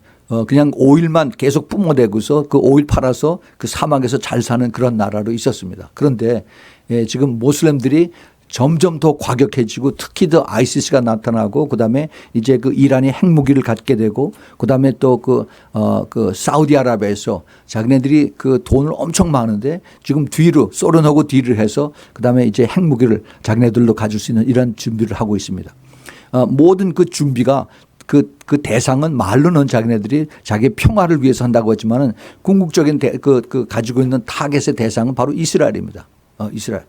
그냥 오일만 계속 뿜어대고서 그 오일 팔아서 그 사막에서 잘 사는 그런 나라로 있었습니다. 그런데 지금 모슬렘들이 점점 더 과격해지고 특히 더 ISIS가 나타나고 그다음에 이제 그 이란이 핵무기를 갖게 되고 그다음에 또 그 사우디아라비아에서 자기네들이 그 돈을 엄청 많은데 지금 뒤로 소련하고 딜을 해서 그다음에 이제 핵무기를 자기네들로 가질 수 있는 이런 준비를 하고 있습니다. 모든 그 준비가 그 대상은 말로는 자기네들이 자기 평화를 위해서 한다고 하지만은 궁극적인 가지고 있는 타겟의 대상은 바로 이스라엘입니다. 이스라엘.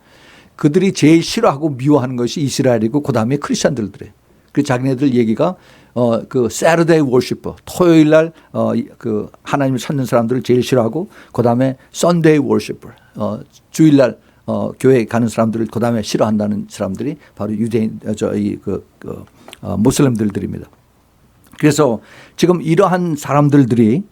그들이 제일 싫어하고 미워하는 것이 이스라엘이고 그다음에 크리스천들이에요. 그 자기네들 얘기가 그 Saturday worshiper 토요일 날 그 하나님을 찾는 사람들을 제일 싫어하고 그다음에 Sunday worshiper 주일 날 교회에 가는 사람들을 그다음에 싫어한다는 사람들이 바로 유대인 모슬렘들입니다. 그래서 지금 이러한 사람들이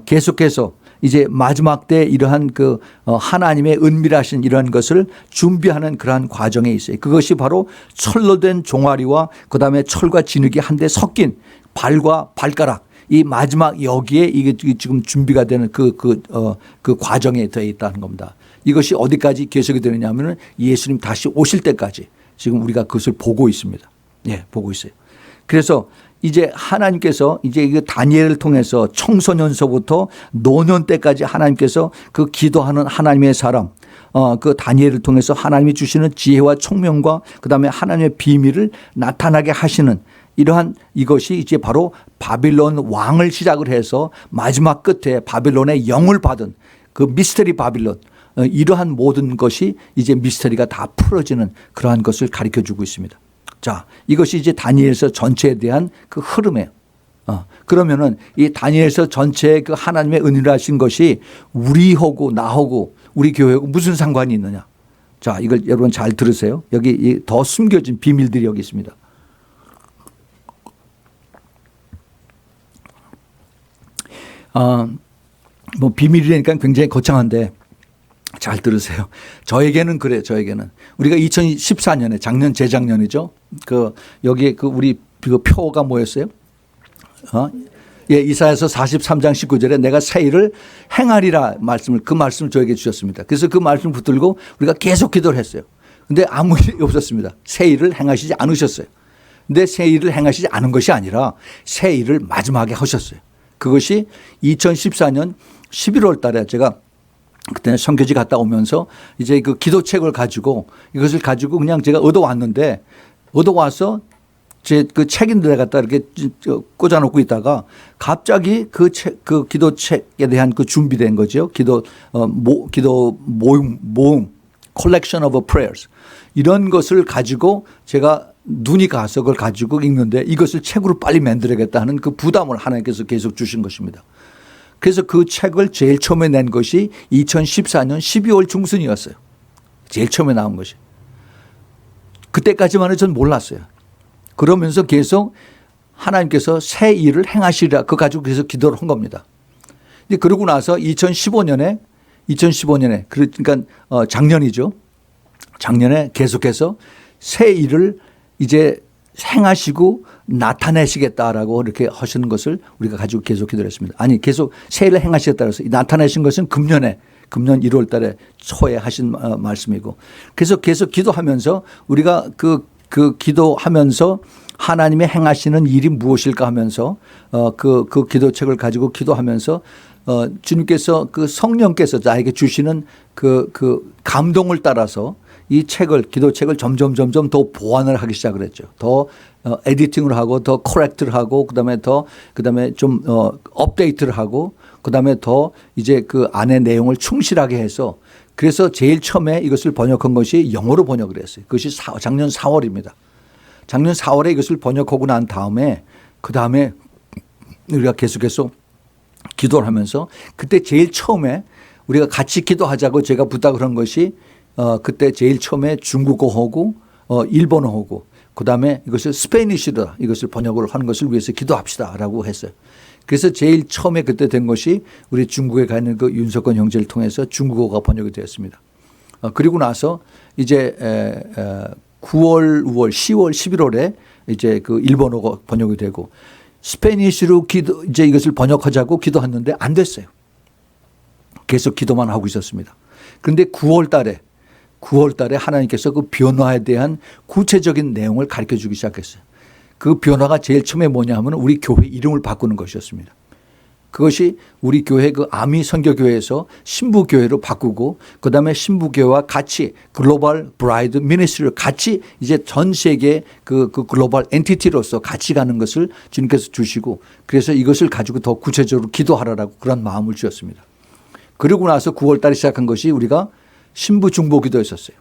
계속해서 이제 마지막 때 이러한 그 하나님의 은밀하신 이러한 것을 준비하는 그러한 과정에 있어요. 그것이 바로 철로 된 종아리와 그다음에 철과 진흙이 한데 섞인 발과 발가락 이 마지막 여기에 이게 지금 준비가 되는 그 과정에 되어 있다는 겁니다. 이것이 어디까지 계속이 되느냐 하면은 예수님 다시 오실 때까지 지금 우리가 그것을 보고 있습니다. 예, 보고 있어요. 그래서 이제 하나님께서 이제 그 다니엘을 통해서 청소년서부터 노년 때까지 하나님께서 그 기도하는 하나님의 사람 그 다니엘을 통해서 하나님이 주시는 지혜와 총명과 그다음에 하나님의 비밀을 나타나게 하시는 이러한 이것이 이제 바로 바빌론 왕을 시작을 해서 마지막 끝에 바빌론의 영을 받은 그 미스터리 바빌론 이러한 모든 것이 이제 미스터리가 다 풀어지는 그러한 것을 가르쳐 주고 있습니다. 자, 이것이 이제 다니엘서 전체에 대한 그 흐름이에요. 그러면은 이 다니엘서 전체의 그 하나님의 은혜하신 것이 우리하고 나하고 우리 교회하고 무슨 상관이 있느냐. 자, 이걸 여러분 잘 들으세요. 여기 더 숨겨진 비밀들이 여기 있습니다. 뭐 비밀이니까 굉장히 거창한데 잘 들으세요. 저에게는 그래요. 저에게는 우리가 2014년에 작년 재작년이죠. 여기에 우리 그 표가 뭐였어요? 예, 이사야서 43장 19절에 내가 새 일을 행하리라 그 말씀을 저에게 주셨습니다. 그래서 그 말씀을 붙들고 우리가 계속 기도를 했어요. 근데 아무 일이 없었습니다. 새 일을 행하시지 않으셨어요. 근데 새 일을 행하시지 않은 것이 아니라 새 일을 마지막에 하셨어요. 그것이 2014년 11월 달에 제가 그때 선교지 갔다 오면서 이제 그 기도책을 가지고 이것을 가지고 그냥 제가 얻어와서 제 그 책인데 내가 갖다 이렇게 꽂아놓고 있다가 갑자기 그 기도책에 대한 그 준비된 거죠. 기도 모음 collection of prayers 이런 것을 가지고 제가 눈이 가서 그걸 가지고 읽는데 이것을 책으로 빨리 만들어야겠다 하는 그 부담을 하나님께서 계속 주신 것입니다. 그래서 그 책을 제일 처음에 낸 것이 2014년 12월 중순이었어요. 제일 처음에 나온 것이. 그때까지만 해도 전 몰랐어요. 그러면서 계속 하나님께서 새 일을 행하시리라 그거 가지고 계속 기도를 한 겁니다. 근데 그러고 나서 2015년에 그러니까 작년이죠. 작년에 계속해서 새 일을 이제 행하시고 나타내시겠다라고 이렇게 하시는 것을 우리가 가지고 계속 기도를 했습니다. 아니 계속 새 일을 행하시겠다 해서 나타내신 것은 금년 1월 달에 초에 하신 말씀이고 그래서 계속 기도하면서 우리가 그 기도하면서 하나님의 행하시는 일이 무엇일까 하면서 그 기도책을 가지고 기도하면서 주님께서 그 성령께서 나에게 주시는 그 감동을 따라서 이 기도책을 점점 더 보완을 하기 시작을 했죠. 더 에디팅을 하고 더 코렉트를 하고 그다음에 좀 업데이트를 하고 그다음에 더 이제 그 안에 내용을 충실하게 해서 그래서 제일 처음에 이것을 번역한 것이 영어로 번역을 했어요. 그것이 작년 4월입니다. 작년 4월에 이것을 번역하고 난 다음에 그다음에 우리가 계속해서 기도를 하면서 그때 제일 처음에 우리가 같이 기도하자고 제가 부탁을 한 것이 그때 제일 처음에 중국어하고 일본어하고 그다음에 이것을 스페니쉬로 이것을 번역을 하는 것을 위해서 기도합시다라고 했어요. 그래서 제일 처음에 그때 된 것이 우리 중국에 가 있는 그 윤석권 형제를 통해서 중국어가 번역이 되었습니다. 그리고 나서 이제 9월, 5월, 10월, 11월에 이제 그 일본어가 번역이 되고 스페니쉬로 이제 이것을 번역하자고 기도했는데 안 됐어요. 계속 기도만 하고 있었습니다. 그런데 9월 달에 하나님께서 그 변화에 대한 구체적인 내용을 가르쳐 주기 시작했어요. 그 변화가 제일 처음에 뭐냐 하면 우리 교회 이름을 바꾸는 것이었습니다. 그것이 우리 교회 그 아미 선교교회에서 신부교회로 바꾸고 그다음에 신부교회와 같이 글로벌 브라이드 미니스트리를 같이 이제 전 세계 그 글로벌 엔티티로서 같이 가는 것을 주님께서 주시고 그래서 이것을 가지고 더 구체적으로 기도하라라고 그런 마음을 주셨습니다. 그리고 나서 9월 달에 시작한 것이 우리가 신부 중보 기도였었어요.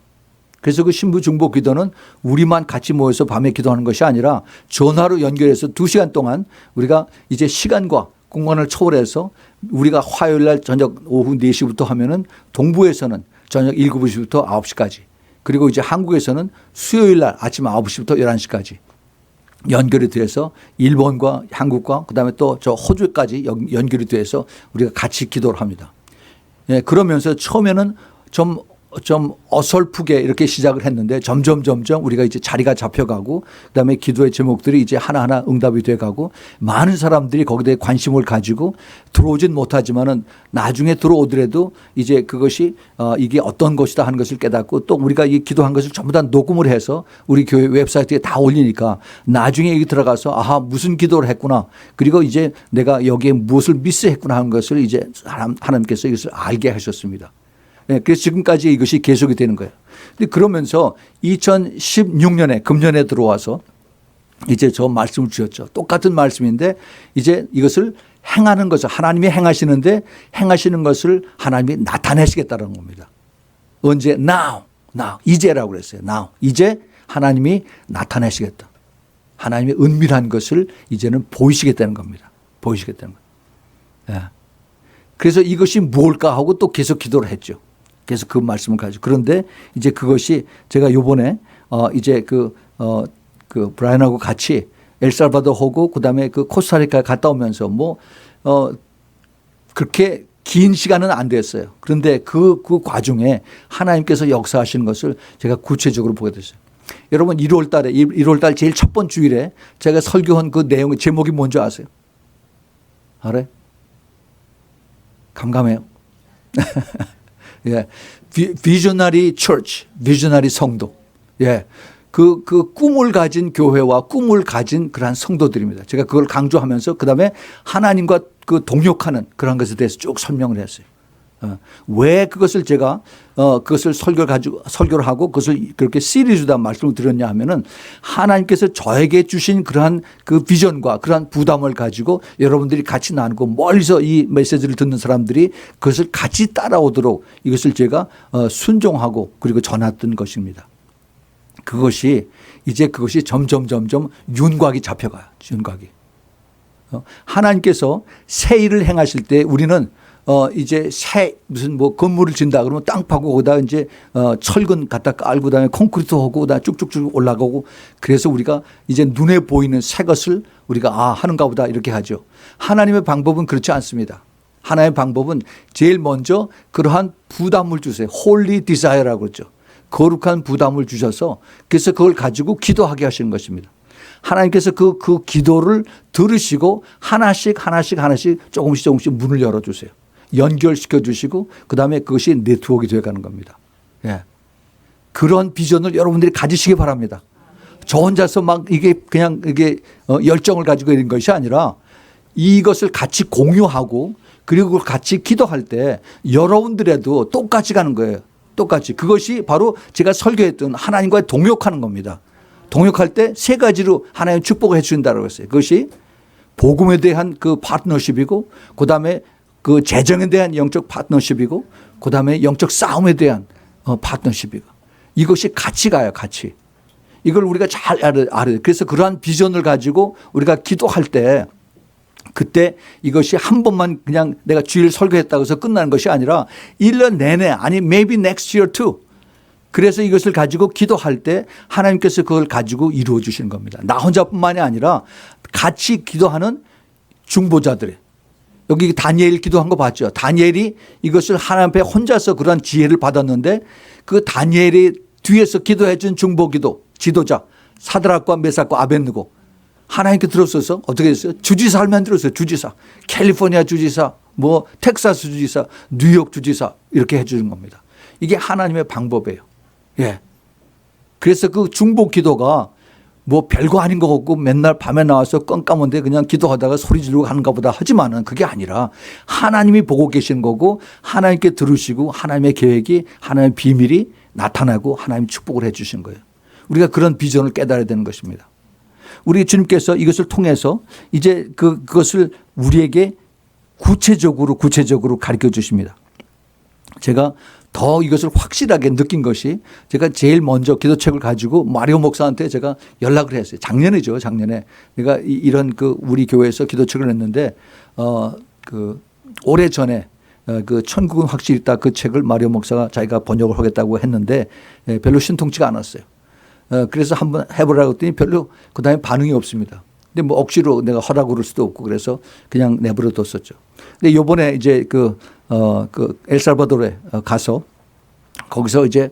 그래서 그 신부 중보 기도는 우리만 같이 모여서 밤에 기도하는 것이 아니라 전화로 연결해서 2시간 동안 우리가 이제 시간과 공간을 초월해서 우리가 화요일 날 저녁 오후 4시부터 하면은 동부에서는 저녁 7시부터 9시까지 그리고 이제 한국에서는 수요일 날 아침 9시부터 11시까지 연결이 돼서 일본과 한국과 그다음에 또 저 호주까지 연결이 돼서 우리가 같이 기도를 합니다. 예, 그러면서 처음에는 좀 어설프게 이렇게 시작을 했는데 점점 우리가 이제 자리가 잡혀가고 그다음에 기도의 제목들이 이제 하나하나 응답이 돼가고 많은 사람들이 거기에 대해 관심을 가지고 들어오진 못하지만은 나중에 들어오더라도 이제 그것이 이게 어떤 것이다 하는 것을 깨닫고 또 우리가 이 기도한 것을 전부 다 녹음을 해서 우리 교회 웹사이트에 다 올리니까 나중에 여기 들어가서 아하 무슨 기도를 했구나 그리고 이제 내가 여기에 무엇을 미스했구나 하는 것을 이제 하나님께서 이것을 알게 하셨습니다. 네, 그래서 지금까지 이것이 계속이 되는 거예요. 근데 그러면서 2016년에 금년에 들어와서 이제 저 말씀을 주셨죠. 똑같은 말씀인데 이제 이것을 행하는 것을 하나님이 행하시는데 행하시는 것을 하나님이 나타내시겠다는 겁니다. 언제? now 이제라고 그랬어요. now 이제 하나님이 나타내시겠다. 하나님의 은밀한 것을 이제는 보이시겠다는 겁니다. 보이시겠다는 거예요. 네. 그래서 이것이 뭘까 하고 또 계속 기도를 했죠. 계속 그 말씀을 가지고. 그런데 이제 그것이 제가 요번에 이제 그 브라이언하고 같이 엘살바도르하고 그다음에 그 코스타리카 갔다 오면서 그렇게 긴 시간은 안 됐어요. 그런데 그 과정에 하나님께서 역사하시는 것을 제가 구체적으로 보게 됐어요. 여러분 1월 달 제일 첫 번째 주일에 제가 설교한 그 내용의 제목이 뭔지 아세요? 알아요? 감감해요. 예. 비저너리 처치, 비저너리 성도. 예. 그 꿈을 가진 교회와 꿈을 가진 그러한 성도들입니다. 제가 그걸 강조하면서 그다음에 하나님과 그 동역하는 그런 것에 대해서 쭉 설명을 했어요. 왜 그것을 제가 그것을 설교를 하고 그것을 그렇게 시리즈다 말씀을 드렸냐 하면은 하나님께서 저에게 주신 그러한 그 비전과 그러한 부담을 가지고 여러분들이 같이 나누고 멀리서 이 메시지를 듣는 사람들이 그것을 같이 따라오도록 이것을 제가 순종하고 그리고 전했던 것입니다. 그것이 이제 그것이 점점 윤곽이 잡혀가요. 윤곽이. 하나님께서 새 일을 행하실 때 우리는 이제 무슨 건물을 짓는다 그러면 땅 파고 거기다 이제 철근 갖다 깔고 그다음에 콘크리트 하고 그다음에 쭉쭉쭉 올라가고 그래서 우리가 이제 눈에 보이는 새 것을 우리가 하는가 보다 이렇게 하죠. 하나님의 방법은 그렇지 않습니다. 하나님의 방법은 제일 먼저 그러한 부담을 주세요. 홀리 디자이어라고 그러죠. 거룩한 부담을 주셔서 그래서 그걸 가지고 기도하게 하시는 것입니다. 하나님께서 그 기도를 들으시고 하나씩 조금씩 문을 열어주세요. 연결시켜 주시고 그다음에 그것이 네트워크가 되어가는 겁니다. 예. 그런 비전을 여러분들이 가지시기 바랍니다. 저 혼자서 막 이게 그냥 이게 열정을 가지고 있는 것이 아니라 이것을 같이 공유하고 그리고 그걸 같이 기도할 때 여러분들에도 똑같이 가는 거예요. 똑같이. 그것이 바로 제가 설교했던 하나님과의 동역하는 겁니다. 동역할 때 세 가지로 하나님 축복을 해 주신다고 했어요. 그것이 복음에 대한 그 파트너십이고 그다음에 그 재정에 대한 영적 파트너십이고 그다음에 영적 싸움에 대한 파트너십이고 이것이 같이 가요. 같이. 이걸 우리가 잘 알아요. 그래서 그러한 비전을 가지고 우리가 기도할 때 그때 이것이 한 번만 그냥 내가 주일 설교했다고 해서 끝나는 것이 아니라 1년 내내 아니 maybe next year too 그래서 이것을 가지고 기도할 때 하나님께서 그걸 가지고 이루어 주시는 겁니다. 나 혼자뿐만이 아니라 같이 기도하는 중보자들이. 여기 다니엘 기도한 거 봤죠. 다니엘이 이것을 하나님 앞에 혼자서 그런 지혜를 받았는데 그 다니엘이 뒤에서 기도해 준 중보기도 지도자 사드락과 메삭과 아벳느고 하나님께 들었어서 어떻게 됐어요? 주지사 하면 들었어요. 주지사. 캘리포니아 주지사, 뭐 텍사스 주지사, 뉴욕 주지사 이렇게 해 주는 겁니다. 이게 하나님의 방법이에요. 예. 그래서 그 중보 기도가 뭐 별거 아닌 것 같고 맨날 밤에 나와서 껌까먼데 그냥 기도하다가 소리 지르고 하는가 보다 하지만은 그게 아니라 하나님이 보고 계신 거고 하나님께 들으시고 하나님의 계획이 하나님의 비밀이 나타나고 하나님 축복을 해 주신 거예요. 우리가 그런 비전을 깨달아야 되는 것입니다. 우리 주님께서 이것을 통해서 이제 그것을 우리에게 구체적으로 가르쳐 주십니다. 제가 더 이것을 확실하게 느낀 것이 제가 제일 먼저 기도책을 가지고 마리오 목사한테 제가 연락을 했어요. 작년이죠. 작년에 내가 이런 그 우리 교회에서 기도책을 냈는데 오래 전에 그 천국은 확실히 있다 그 책을 마리오 목사가 자기가 번역을 하겠다고 했는데 별로 신통치가 않았어요. 그래서 한번 해보라고 했더니 별로 그다음에 반응이 없습니다. 근데 뭐 억지로 내가 하라고 그럴 수도 없고 그래서 그냥 내버려 뒀었죠. 근데 요번에 이제 그 엘살바도르에 가서 거기서 이제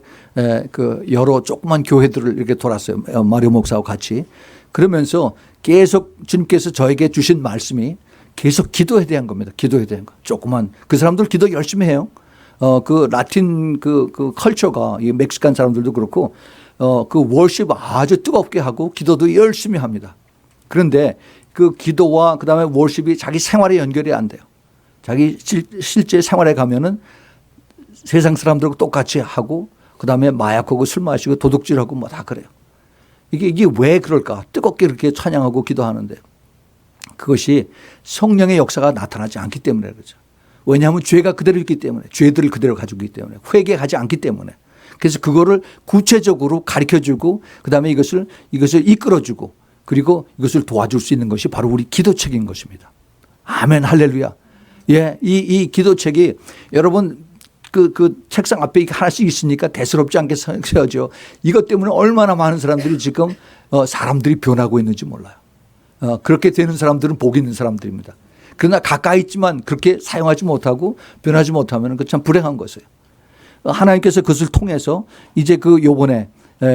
그 여러 조그만 교회들을 이렇게 돌았어요. 마리오 목사와 같이. 그러면서 계속 주님께서 저에게 주신 말씀이 계속 기도에 대한 겁니다. 기도에 대한 거. 조그만 그 사람들 기도 열심히 해요. 그 라틴 그 컬처가 이 멕시칸 사람들도 그렇고 그 월십 아주 뜨겁게 하고 기도도 열심히 합니다. 그런데 그 기도와 그다음에 월십이 자기 생활에 연결이 안 돼요. 자기 실제 생활에 가면은 세상 사람들하고 똑같이 하고 그다음에 마약하고 술 마시고 도둑질하고 뭐 다 그래요. 이게 왜 그럴까? 뜨겁게 이렇게 찬양하고 기도하는데 그것이 성령의 역사가 나타나지 않기 때문에 그렇죠. 왜냐하면 죄가 그대로 있기 때문에 죄들을 그대로 가지고 있기 때문에 회개하지 않기 때문에 그래서 그거를 구체적으로 가르쳐주고 그다음에 이것을 이끌어주고 그리고 이것을 도와줄 수 있는 것이 바로 우리 기도책인 것입니다. 아멘 할렐루야. 예, 이 기도책이 여러분 그 책상 앞에 하나씩 있으니까 대수롭지 않게 세워져. 이것 때문에 얼마나 많은 사람들이 지금 사람들이 변하고 있는지 몰라요. 그렇게 되는 사람들은 복 있는 사람들입니다. 그러나 가까이 있지만 그렇게 사용하지 못하고 변하지 못하면 그 참 불행한 것이에요. 하나님께서 그것을 통해서 이제 그 요번에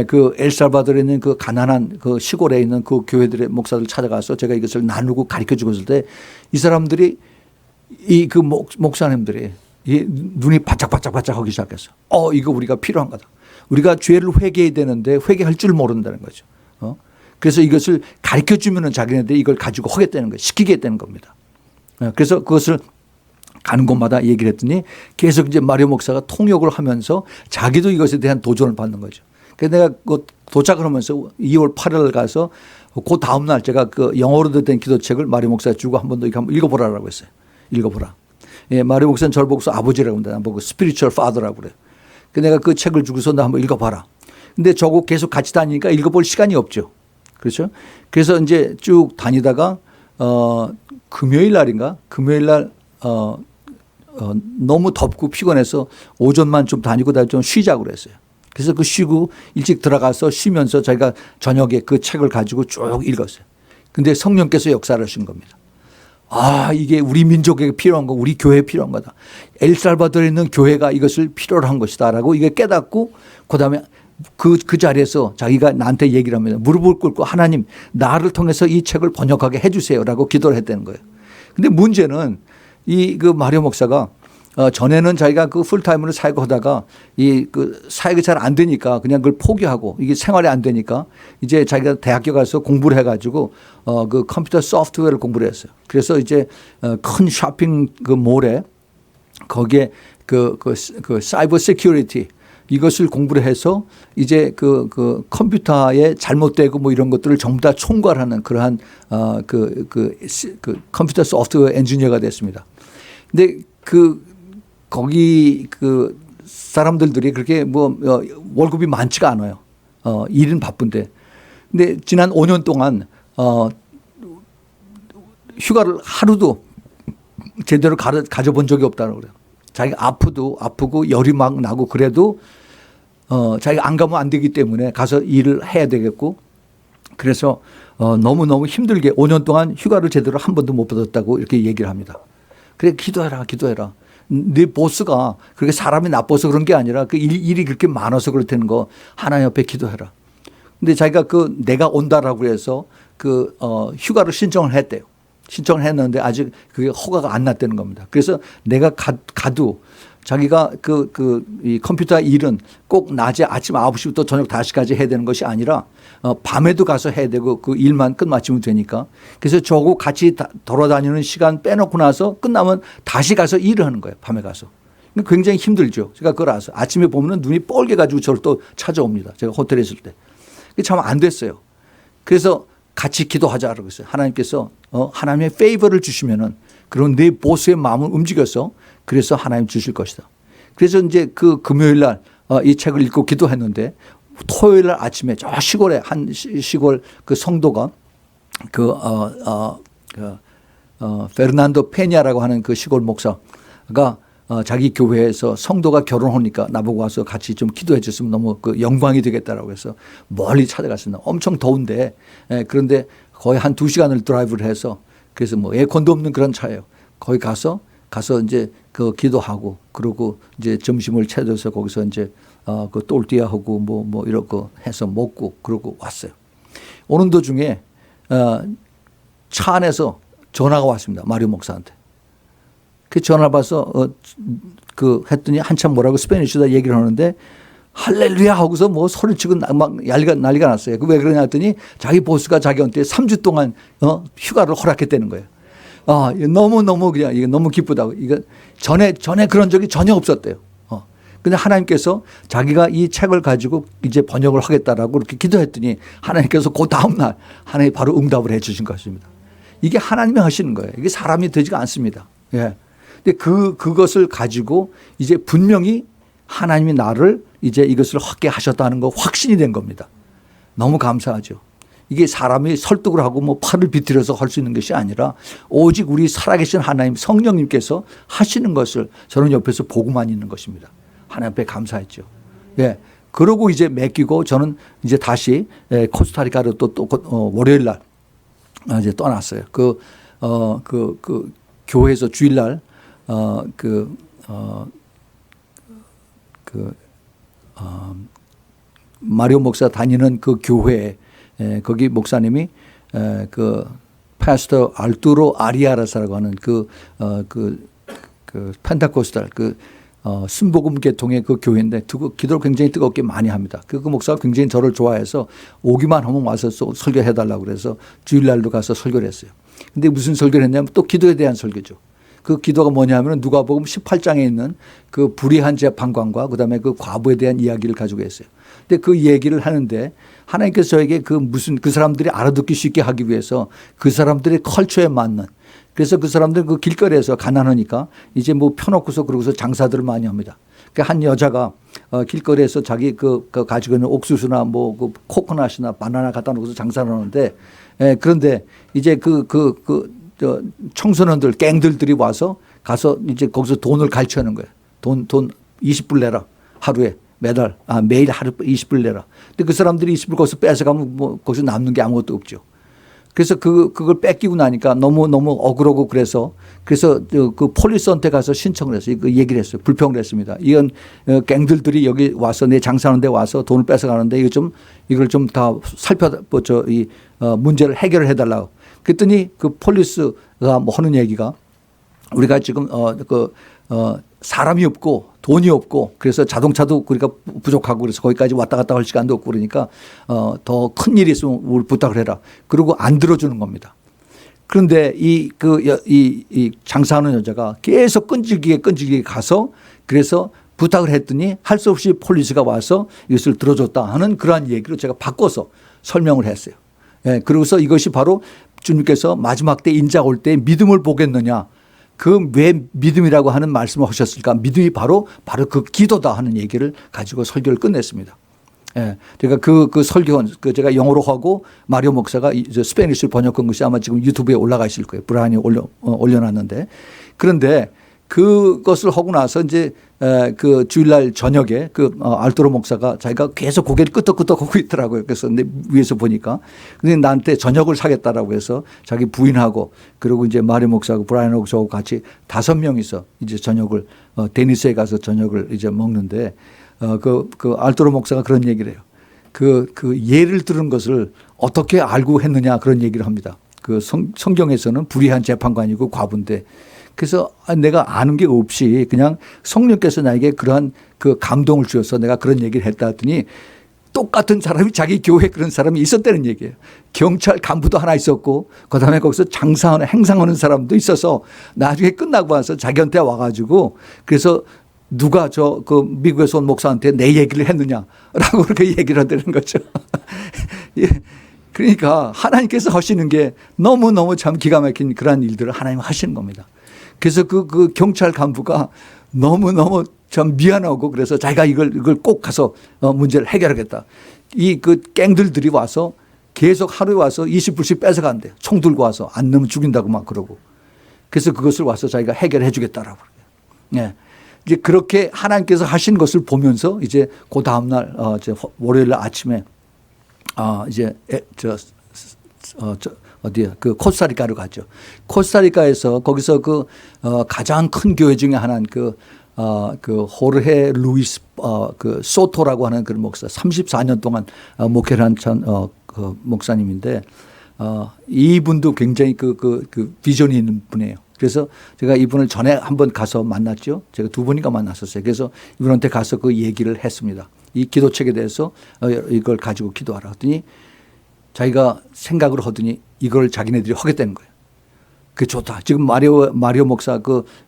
그 엘살바도르에 있는 그 가난한 그 시골에 있는 그 교회들의 목사들 찾아가서 제가 이것을 나누고 가르쳐 주고 있을 때 이 사람들이 이 그 목사님들이 이 눈이 바짝바짝 하기 시작했어. 이거 우리가 필요한 거다. 우리가 죄를 회개해야 되는데 회개할 줄 모른다는 거죠. 그래서 이것을 가르쳐 주면은 자기네들이 이걸 가지고 하겠다는 거예요. 시키겠다는 겁니다. 그래서 그것을 가는 곳마다 얘기를 했더니 계속 이제 마리오 목사가 통역을 하면서 자기도 이것에 대한 도전을 받는 거죠. 그래서 내가 도착을 하면서 2월 8일 가서 그 다음 날 제가 그 영어로 된 기도책을 마리오 목사에 주고 한 번 더 한번 읽어보라고 했어요. 읽어보라. 예, 마리오 목사는 저를 보고서 아버지라고 합니다. 보고 스피리추얼 파더라고 그래요. 그래서 내가 그 책을 주고서 나 한번 읽어봐라. 근데 저거 계속 같이 다니니까 읽어볼 시간이 없죠. 그렇죠. 그래서 이제 쭉 다니다가 금요일 날인가? 금요일 날 너무 덥고 피곤해서 오전만 좀 다니고 좀 쉬자고 그랬어요. 그래서 그 쉬고 일찍 들어가서 쉬면서 저희가 저녁에 그 책을 가지고 쭉 읽었어요. 근데 성령께서 역사를 하신 겁니다. 이게 우리 민족에게 필요한 거, 우리 교회에 필요한 거다. 엘살바도르에 있는 교회가 이것을 필요로 한 것이다라고 이게 깨닫고 그다음에 그 자리에서 자기가 나한테 얘기를 합니다. 무릎을 꿇고 하나님 나를 통해서 이 책을 번역하게 해 주세요라고 기도를 했다는 거예요. 근데 문제는 이 그 마리오 목사가 전에는 자기가 그 풀타임으로 사역하다가 그 사역이 잘 안 되니까 그냥 그걸 포기하고 이게 생활이 안 되니까 이제 자기가 대학교 가서 공부를 해가지고 그 컴퓨터 소프트웨어를 공부를 했어요. 그래서 이제 큰 쇼핑 그 몰에 거기에 그 사이버 시큐리티 이것을 공부를 해서 이제 그 컴퓨터에 잘못되고 뭐 이런 것들을 전부 다 총괄하는 그러한 그 컴퓨터 소프트웨어 엔지니어가 됐습니다. 근데 거기 그 사람들이 그렇게 뭐 월급이 많지가 않아요. 일은 바쁜데. 근데 지난 5년 동안 휴가를 하루도 제대로 가져본 적이 없다고 그래요. 자기가 아프고 열이 막 나고 그래도 자기가 안 가면 안 되기 때문에 가서 일을 해야 되겠고 그래서 너무너무 힘들게 5년 동안 휴가를 제대로 한 번도 못 받았다고 이렇게 얘기를 합니다. 그래 기도해라 기도해라. 네 보스가 그렇게 사람이 나빠서 그런 게 아니라 그 일이 그렇게 많아서 그렇다는 거 하나님 앞에 기도해라. 근데 자기가 내가 온다라고 해서 휴가를 신청을 했대요. 신청을 했는데 아직 그게 허가가 안 났다는 겁니다. 그래서 내가 가도 자기가 이 컴퓨터 일은 꼭 낮에 아침 9시부터 저녁 5시까지 해야 되는 것이 아니라 밤에도 가서 해야 되고 그 일만 끝마치면 되니까 그래서 저하고 같이 돌아다니는 시간 빼놓고 나서 끝나면 다시 가서 일을 하는 거예요. 밤에 가서. 굉장히 힘들죠. 제가 그걸 알아서 아침에 보면 눈이 뻘게 가지고 저를 또 찾아옵니다. 제가 호텔에 있을 때. 그게 참 안 됐어요. 그래서 같이 기도하자라고 했어요. 하나님께서 하나님의 페이버를 주시면은 그런 내 보스의 마음을 움직여서 그래서 하나님 주실 것이다. 그래서 이제 그 금요일 날 이 책을 읽고 기도했는데 토요일 날 아침에 저 시골에 한 시골 그 성도가 페르난도 페냐라고 하는 그 시골 목사가 자기 교회에서 성도가 결혼하니까 나보고 와서 같이 좀 기도해 줬으면 너무 영광이 되겠다라고 해서 멀리 찾아갔습니다. 엄청 더운데 그런데 거의 한 2시간을 드라이브를 해서 그래서 뭐 에어컨도 없는 그런 차예요. 거기 가서 이제 기도하고 그러고 이제 점심을 찾아서 거기서 이제 그 똘띠아하고 뭐 이렇게 해서 먹고 그러고 왔어요. 오는 도중에 차 안에서 전화가 왔습니다. 마리오 목사한테. 그 전화 받아서 했더니 한참 뭐라고 스페니쉬다 얘기를 하는데 할렐루야 하고서 뭐 소리치고 막 난리가 났어요. 왜 그러냐 했더니 자기 보스가 자기한테 3주 동안 휴가를 허락했다는 거예요. 너무너무 그냥 이게 너무 기쁘다고. 이거 전에 그런 적이 전혀 없었대요. 근데 하나님께서 자기가 이 책을 가지고 이제 번역을 하겠다라고 그렇게 기도했더니 하나님께서 그 다음날 하나님이 바로 응답을 해 주신 것입니다. 이게 하나님이 하시는 거예요. 이게 사람이 되지가 않습니다. 예. 근데 그것을 가지고 이제 분명히 하나님이 나를 이제 이것을 하게 하셨다는 거 확신이 된 겁니다. 너무 감사하죠. 이게 사람이 설득을 하고 뭐 팔을 비틀어서 할 수 있는 것이 아니라 오직 우리 살아계신 하나님 성령님께서 하시는 것을 저는 옆에서 보고만 있는 것입니다. 하나님 앞에 감사했죠. 예. 그러고 이제 맡기고 저는 이제 다시 코스타리카로 또 월요일 날 이제 떠났어요. 교회에서 주일날 마리오 목사 다니는 그 교회에 거기 목사님이 파스터 알투로 아리아라사라고 하는 펜타코스탈 순복음 계통의 그 교회인데 기도를 굉장히 뜨겁게 많이 합니다. 그 목사가 굉장히 저를 좋아해서 오기만 하면 와서 설교해 달라고 그래서 주일날도 가서 설교를 했어요. 근데 무슨 설교를 했냐면 또 기도에 대한 설교죠. 그 기도가 뭐냐면 누가복음 18장에 있는 그 불의한 재판관과 그다음에 그 과부에 대한 이야기를 가지고 했어요. 근데 그 얘기를 하는데 하나님께서 저에게 그 사람들이 알아듣기 쉽게 하기 위해서 그 사람들의 컬처에 맞는 그래서 그 사람들 그 길거리에서 가난하니까 이제 뭐 펴놓고서 그러고서 장사들을 많이 합니다. 그러니까 한 여자가 길거리에서 자기 가지고 있는 옥수수나 뭐 그 코코넛이나 바나나 갖다 놓고서 장사를 하는데 그런데 이제 저 청소년들 갱들들이 와서 가서 이제 거기서 돈을 갈취하는 거예요. 돈 20불 내라 하루에 매일 하루 20불 내라. 근데 그 사람들이 20불 거기서 뺏어가면 뭐 거기서 남는 게 아무것도 없죠. 그래서 그걸 뺏기고 나니까 너무 억울하고 그래서 그 폴리스한테 가서 신청을 했어요. 그 얘기를 했어요. 불평을 했습니다. 이건 갱들들이 여기 와서 내 장사하는 데 와서 돈을 뺏어가는데 이걸 좀 다 문제를 해결을 해달라고. 그랬더니 그 폴리스가 뭐 하는 얘기가 우리가 지금 사람이 없고 돈이 없고 그래서 자동차도 우리가 부족하고 그래서 거기까지 왔다 갔다 할 시간도 없고 그러니까 더 큰 일이 있으면 우리 부탁을 해라. 그리고 안 들어주는 겁니다. 그런데 이 장사하는 여자가 계속 끈질기게 가서 그래서 부탁을 했더니 할 수 없이 폴리스가 와서 이것을 들어줬다 하는 그러한 얘기로 제가 바꿔서 설명을 했어요. 예, 그러고서 이것이 바로 주님께서 마지막 때 인자 올 때 믿음을 보겠느냐. 왜 믿음이라고 하는 말씀을 하셨을까? 믿음이 바로 그 기도다 하는 얘기를 가지고 설교를 끝냈습니다. 예. 제가 그 설교는 제가 영어로 하고 마리오 목사가 스페니쉬로 번역한 것이 아마 지금 유튜브에 올라가 있을 거예요. 브라이언이 올려놨는데. 그런데 그것을 하고 나서 이제 그 주일날 저녁에 알토로 목사가 자기가 계속 고개를 끄덕끄덕 하고 있더라고요. 그래서 내 위에서 보니까 근데 나한테 저녁을 사겠다라고 해서 자기 부인하고 그리고 이제 마리 목사하고 브라이언하고 저하고 같이 5명이서 이제 저녁을 데니스에 가서 저녁을 이제 먹는데 그 알토로 목사가 그런 얘기를 해요. 그 예를 들은 것을 어떻게 알고 했느냐 그런 얘기를 합니다. 그 성경에서는 불의한 재판관이고 과부인데 그래서 내가 아는 게 없이 그냥 성령께서 나에게 그러한 그 감동을 주셔서 내가 그런 얘기를 했다 했더니 똑같은 사람이 자기 교회에 그런 사람이 있었다는 얘기예요. 경찰 간부도 하나 있었고 그다음에 거기서 장사하는 행상하는 사람도 있어서 나중에 끝나고 와서 자기한테 와가지고 그래서 누가 미국에서 온 목사한테 내 얘기를 했느냐라고 그렇게 얘기를 하는 거죠. 예. 그러니까 하나님께서 하시는 게 너무너무 참 기가 막힌 그러한 일들을 하나님 하시는 겁니다. 그래서 그 경찰 간부가 너무너무 참 미안하고 그래서 자기가 이걸 꼭 가서 문제를 해결하겠다. 그 갱들들이 와서 계속 하루에 와서 20불씩 뺏어간대요. 총 들고 와서 안 넣으면 죽인다고 막 그러고. 그래서 그것을 와서 자기가 해결해 주겠다라고. 네. 이제 그렇게 하나님께서 하신 것을 보면서 이제 그 다음날 월요일 날 아침에 어디야? 그 코스타리카로 갔죠. 코스타리카에서 거기서 가장 큰 교회 중에 하나인 호르헤 루이스 소토라고 하는 그런 목사 34년 동안 목회를 한 목사님인데 이분도 굉장히 그 비전이 있는 분이에요. 그래서 제가 이분을 전에 한번 가서 만났죠. 제가 2번인가 만났었어요. 그래서 이분한테 가서 그 얘기를 했습니다. 이 기도책에 대해서 이걸 가지고 기도하라 했더니 자기가 생각을 하더니 이걸 자기네들이 하겠다는 거예요. 그게 좋다. 지금 마리오 목사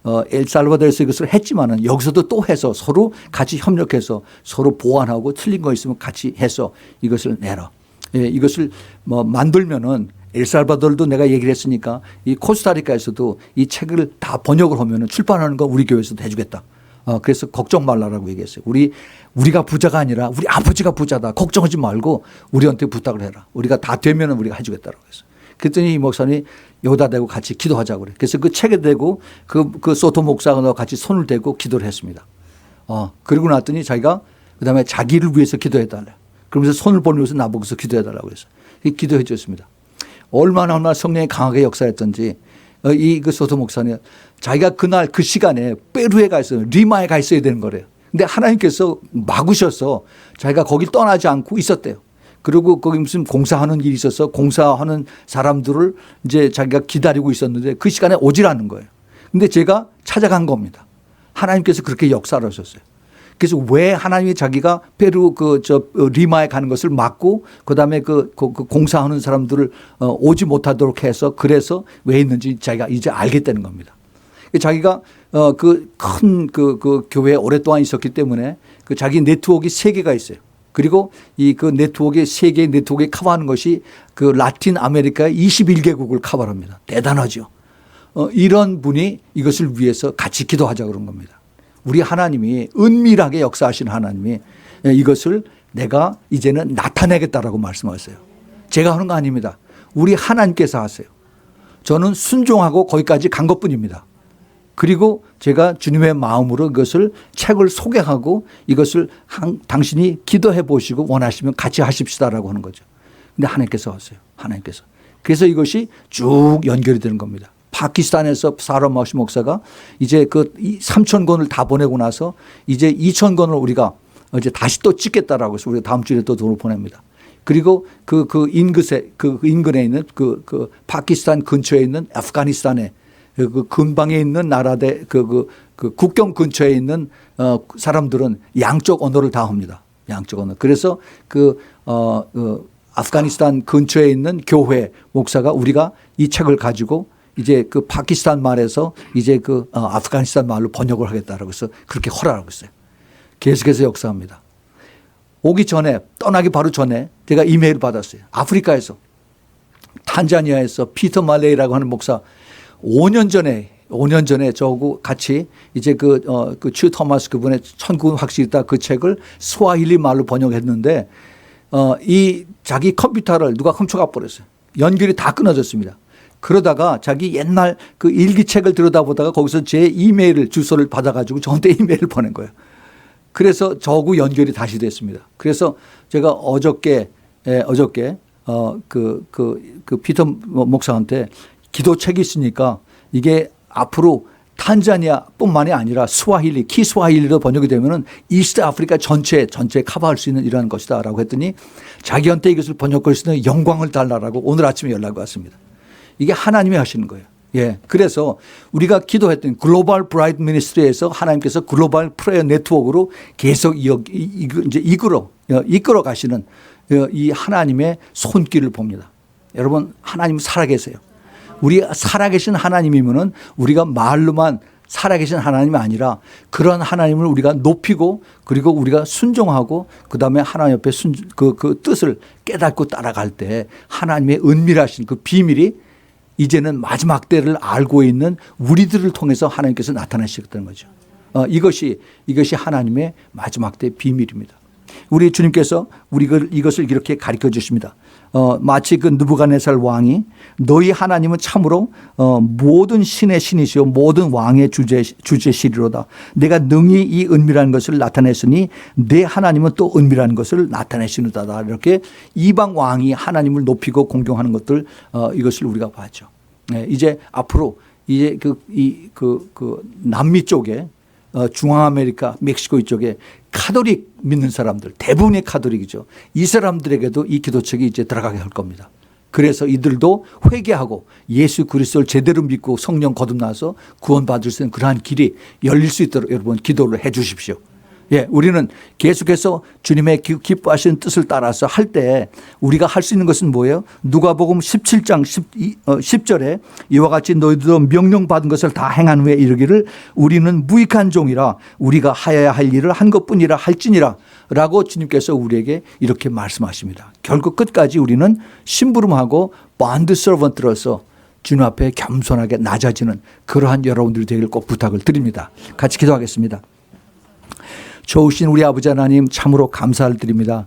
엘살바도르에서 이것을 했지만은 여기서도 또 해서 서로 같이 협력해서 서로 보완하고 틀린 거 있으면 같이 해서 이것을 내라. 예, 이것을 만들면은 엘살바도르도 내가 얘기를 했으니까 이 코스타리카에서도 이 책을 다 번역을 하면은 출판하는 거 우리 교회에서도 해주겠다. 그래서 걱정 말라라고 얘기했어요. 우리가 부자가 아니라 우리 아버지가 부자다. 걱정하지 말고 우리한테 부탁을 해라. 우리가 다 되면은 우리가 해주겠다라고 했어요. 그랬더니 이 목사님이 여기다 대고 같이 기도하자고 그래. 그래서 그 책에 대고 그 소토 목사와 같이 손을 대고 기도를 했습니다. 그러고 났더니 자기가 그다음에 자기를 위해서 기도해달래. 그러면서 손을 벌리면서 나보고서 기도해달라고 그랬어요. 기도해 줬습니다. 얼마나 성령이 강하게 역사했던지 그 소토 목사는 자기가 그날 그 시간에 페루에 가 있어요. 리마에 가 있어야 되는 거래요. 근데 하나님께서 막으셔서 자기가 거길 떠나지 않고 있었대요. 그리고 거기 무슨 공사하는 일이 있어서 공사하는 사람들을 이제 자기가 기다리고 있었는데 그 시간에 오질 않는 거예요. 근데 제가 찾아간 겁니다. 하나님께서 그렇게 역사를 하셨어요. 그래서 왜 하나님이 자기가 페루 리마에 가는 것을 막고 그다음에 그 공사하는 사람들을 오지 못하도록 해서 그래서 왜 있는지 자기가 이제 알겠다는 겁니다. 자기가 그 큰 교회에 오랫동안 있었기 때문에 그 자기 네트워크가 3개가 있어요. 그리고 그 네트워크의 3개의 네트워크에 커버하는 것이 그 라틴 아메리카의 21개국을 커버합니다. 대단하죠. 이런 분이 이것을 위해서 같이 기도하자 그런 겁니다. 우리 하나님이 은밀하게 역사하시는 하나님이 이것을 내가 이제는 나타내겠다라고 말씀하세요. 제가 하는 거 아닙니다. 우리 하나님께서 하세요. 저는 순종하고 거기까지 간 것뿐입니다. 그리고 제가 주님의 마음으로 이것을 책을 소개하고 이것을 당신이 기도해 보시고 원하시면 같이 하십시다라고 하는 거죠. 근데 하나님께서 하세요. 하나님께서. 그래서 이것이 쭉 연결이 되는 겁니다. 파키스탄에서 사라마시 목사가 이제 3,000권을 다 보내고 나서 이제 2,000권을 우리가 이제 다시 또 찍겠다라고 해서 우리가 다음 주에 또 돈을 보냅니다. 그리고 인근에 있는 파키스탄 근처에 있는 아프가니스탄에 근방에 있는 나라대 국경 근처에 있는 사람들은 양쪽 언어를 다 합니다. 양쪽 언어. 그래서 아프가니스탄 근처에 있는 교회 목사가 우리가 이 책을 가지고 이제 파키스탄 말에서 이제 아프가니스탄 말로 번역을 하겠다라고 해서 그렇게 허락하고 있어요. 계속해서 역사합니다. 오기 전에 떠나기 바로 전에 제가 이메일 받았어요. 아프리카에서 탄자니아에서 피터 말레이라고 하는 목사 5년 전에 저하고 같이 이제 츄 토마스 그분의 천군 확실히 있다 그 책을 스와힐리 말로 번역했는데 이 자기 컴퓨터를 누가 훔쳐가 버렸어요. 연결이 다 끊어졌습니다. 그러다가 자기 옛날 그 일기책을 들여다보다가 거기서 제 이메일 주소를 받아가지고 저한테 이메일을 보낸 거예요. 그래서 저하고 연결이 다시 됐습니다. 그래서 제가 어저께 피터 목사한테 기도책이 있으니까 이게 앞으로 탄자니아뿐만이 아니라 스와힐리, 키스와힐리로 번역이 되면은 이스트 아프리카 전체 커버할 수 있는 이러한 것이다라고 했더니 자기한테 이것을 번역할 수 있는 영광을 달라라고 오늘 아침에 연락이 왔습니다. 이게 하나님이 하시는 거예요. 예. 그래서 우리가 기도했던 글로벌 브라이트 미니스트리에서 하나님께서 글로벌 프레이어 네트워크로 계속 이제 이끌어 가시는 이 하나님의 손길을 봅니다. 여러분, 하나님 살아계세요. 우리 살아계신 하나님이면은 우리가 말로만 살아계신 하나님이 아니라 그런 하나님을 우리가 높이고 그리고 우리가 순종하고 그다음에 하나님 옆에 그 뜻을 깨닫고 따라갈 때 하나님의 은밀하신 그 비밀이 이제는 마지막 때를 알고 있는 우리들을 통해서 하나님께서 나타나시겠다는 거죠. 이것이 하나님의 마지막 때 비밀입니다. 우리 주님께서 이것을 이렇게 가르쳐 주십니다. 마치 그 느부갓네살 왕이 너희 하나님은 참으로 모든 신의 신이시오 모든 왕의 주제시리로다. 내가 능히 이 은밀한 것을 나타냈으니 내 하나님은 또 은밀한 것을 나타내시는다. 이렇게 이방 왕이 하나님을 높이고 공경하는 것들 이것을 우리가 봤죠. 네, 이제 앞으로 이제 그 남미 쪽에 중앙아메리카, 멕시코 이쪽에 카톨릭 믿는 사람들 대부분이 카톨릭이죠. 이 사람들에게도 이 기도책이 이제 들어가게 할 겁니다. 그래서 이들도 회개하고 예수 그리스도를 제대로 믿고 성령 거듭나서 구원받을 수 있는 그러한 길이 열릴 수 있도록 여러분 기도를 해 주십시오. 예, 우리는 계속해서 주님의 기뻐하시는 뜻을 따라서 할 때 우리가 할 수 있는 것은 뭐예요? 누가복음 17장 10절에 이와 같이 너희들도 명령받은 것을 다 행한 후에 이르기를 우리는 무익한 종이라 우리가 하여야 할 일을 한 것뿐이라 할지니라 라고 주님께서 우리에게 이렇게 말씀하십니다. 결국 끝까지 우리는 심부름하고 본드 서번트로서 주님 앞에 겸손하게 낮아지는 그러한 여러분들이 되기를 꼭 부탁을 드립니다. 같이 기도하겠습니다. 좋으신 우리 아버지 하나님 참으로 감사를 드립니다.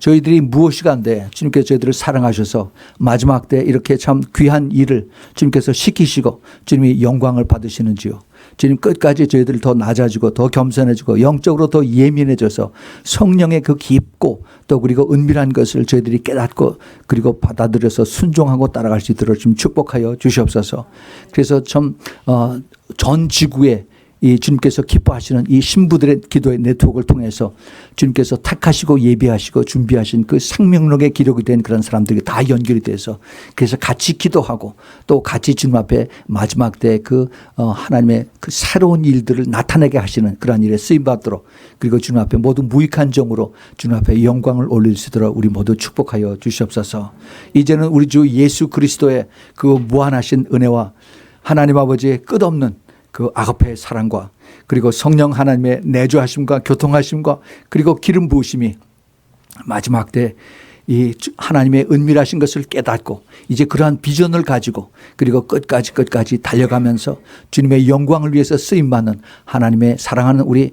저희들이 무엇이 간데 주님께서 저희들을 사랑하셔서 마지막 때 이렇게 참 귀한 일을 주님께서 시키시고 주님이 영광을 받으시는지요. 주님 끝까지 저희들을 더 낮아지고 더 겸손해지고 영적으로 더 예민해져서 성령의 그 깊고 또 그리고 은밀한 것을 저희들이 깨닫고 그리고 받아들여서 순종하고 따라갈 수 있도록 좀 축복하여 주시옵소서. 그래서 참 전 지구에 이 주님께서 기뻐하시는 이 신부들의 기도의 네트워크를 통해서 주님께서 택하시고 예비하시고 준비하신 그 생명력의 기록이 된 그런 사람들이 다 연결이 돼서 그래서 같이 기도하고 또 같이 주님 앞에 마지막 때 그 하나님의 그 새로운 일들을 나타내게 하시는 그러한 일에 쓰임받도록 그리고 주님 앞에 모두 무익한 정으로 주님 앞에 영광을 올릴 수 있도록 우리 모두 축복하여 주시옵소서. 이제는 우리 주 예수 그리스도의 그 무한하신 은혜와 하나님 아버지의 끝없는 그 아가페의 사랑과 그리고 성령 하나님의 내주하심과 교통하심과 그리고 기름 부으심이 마지막 때 이 하나님의 은밀하신 것을 깨닫고 이제 그러한 비전을 가지고 그리고 끝까지 달려가면서 주님의 영광을 위해서 쓰임받는 하나님의 사랑하는 우리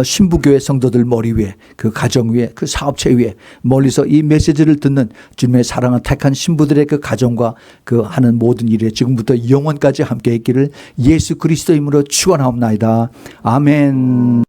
신부교회 성도들 머리 위에 그 가정 위에 그 사업체 위에 멀리서 이 메시지를 듣는 주님의 사랑을 택한 신부들의 그 가정과 그 하는 모든 일에 지금부터 영원까지 함께 있기를 예수 그리스도 이름으로 축원하옵나이다. 아멘.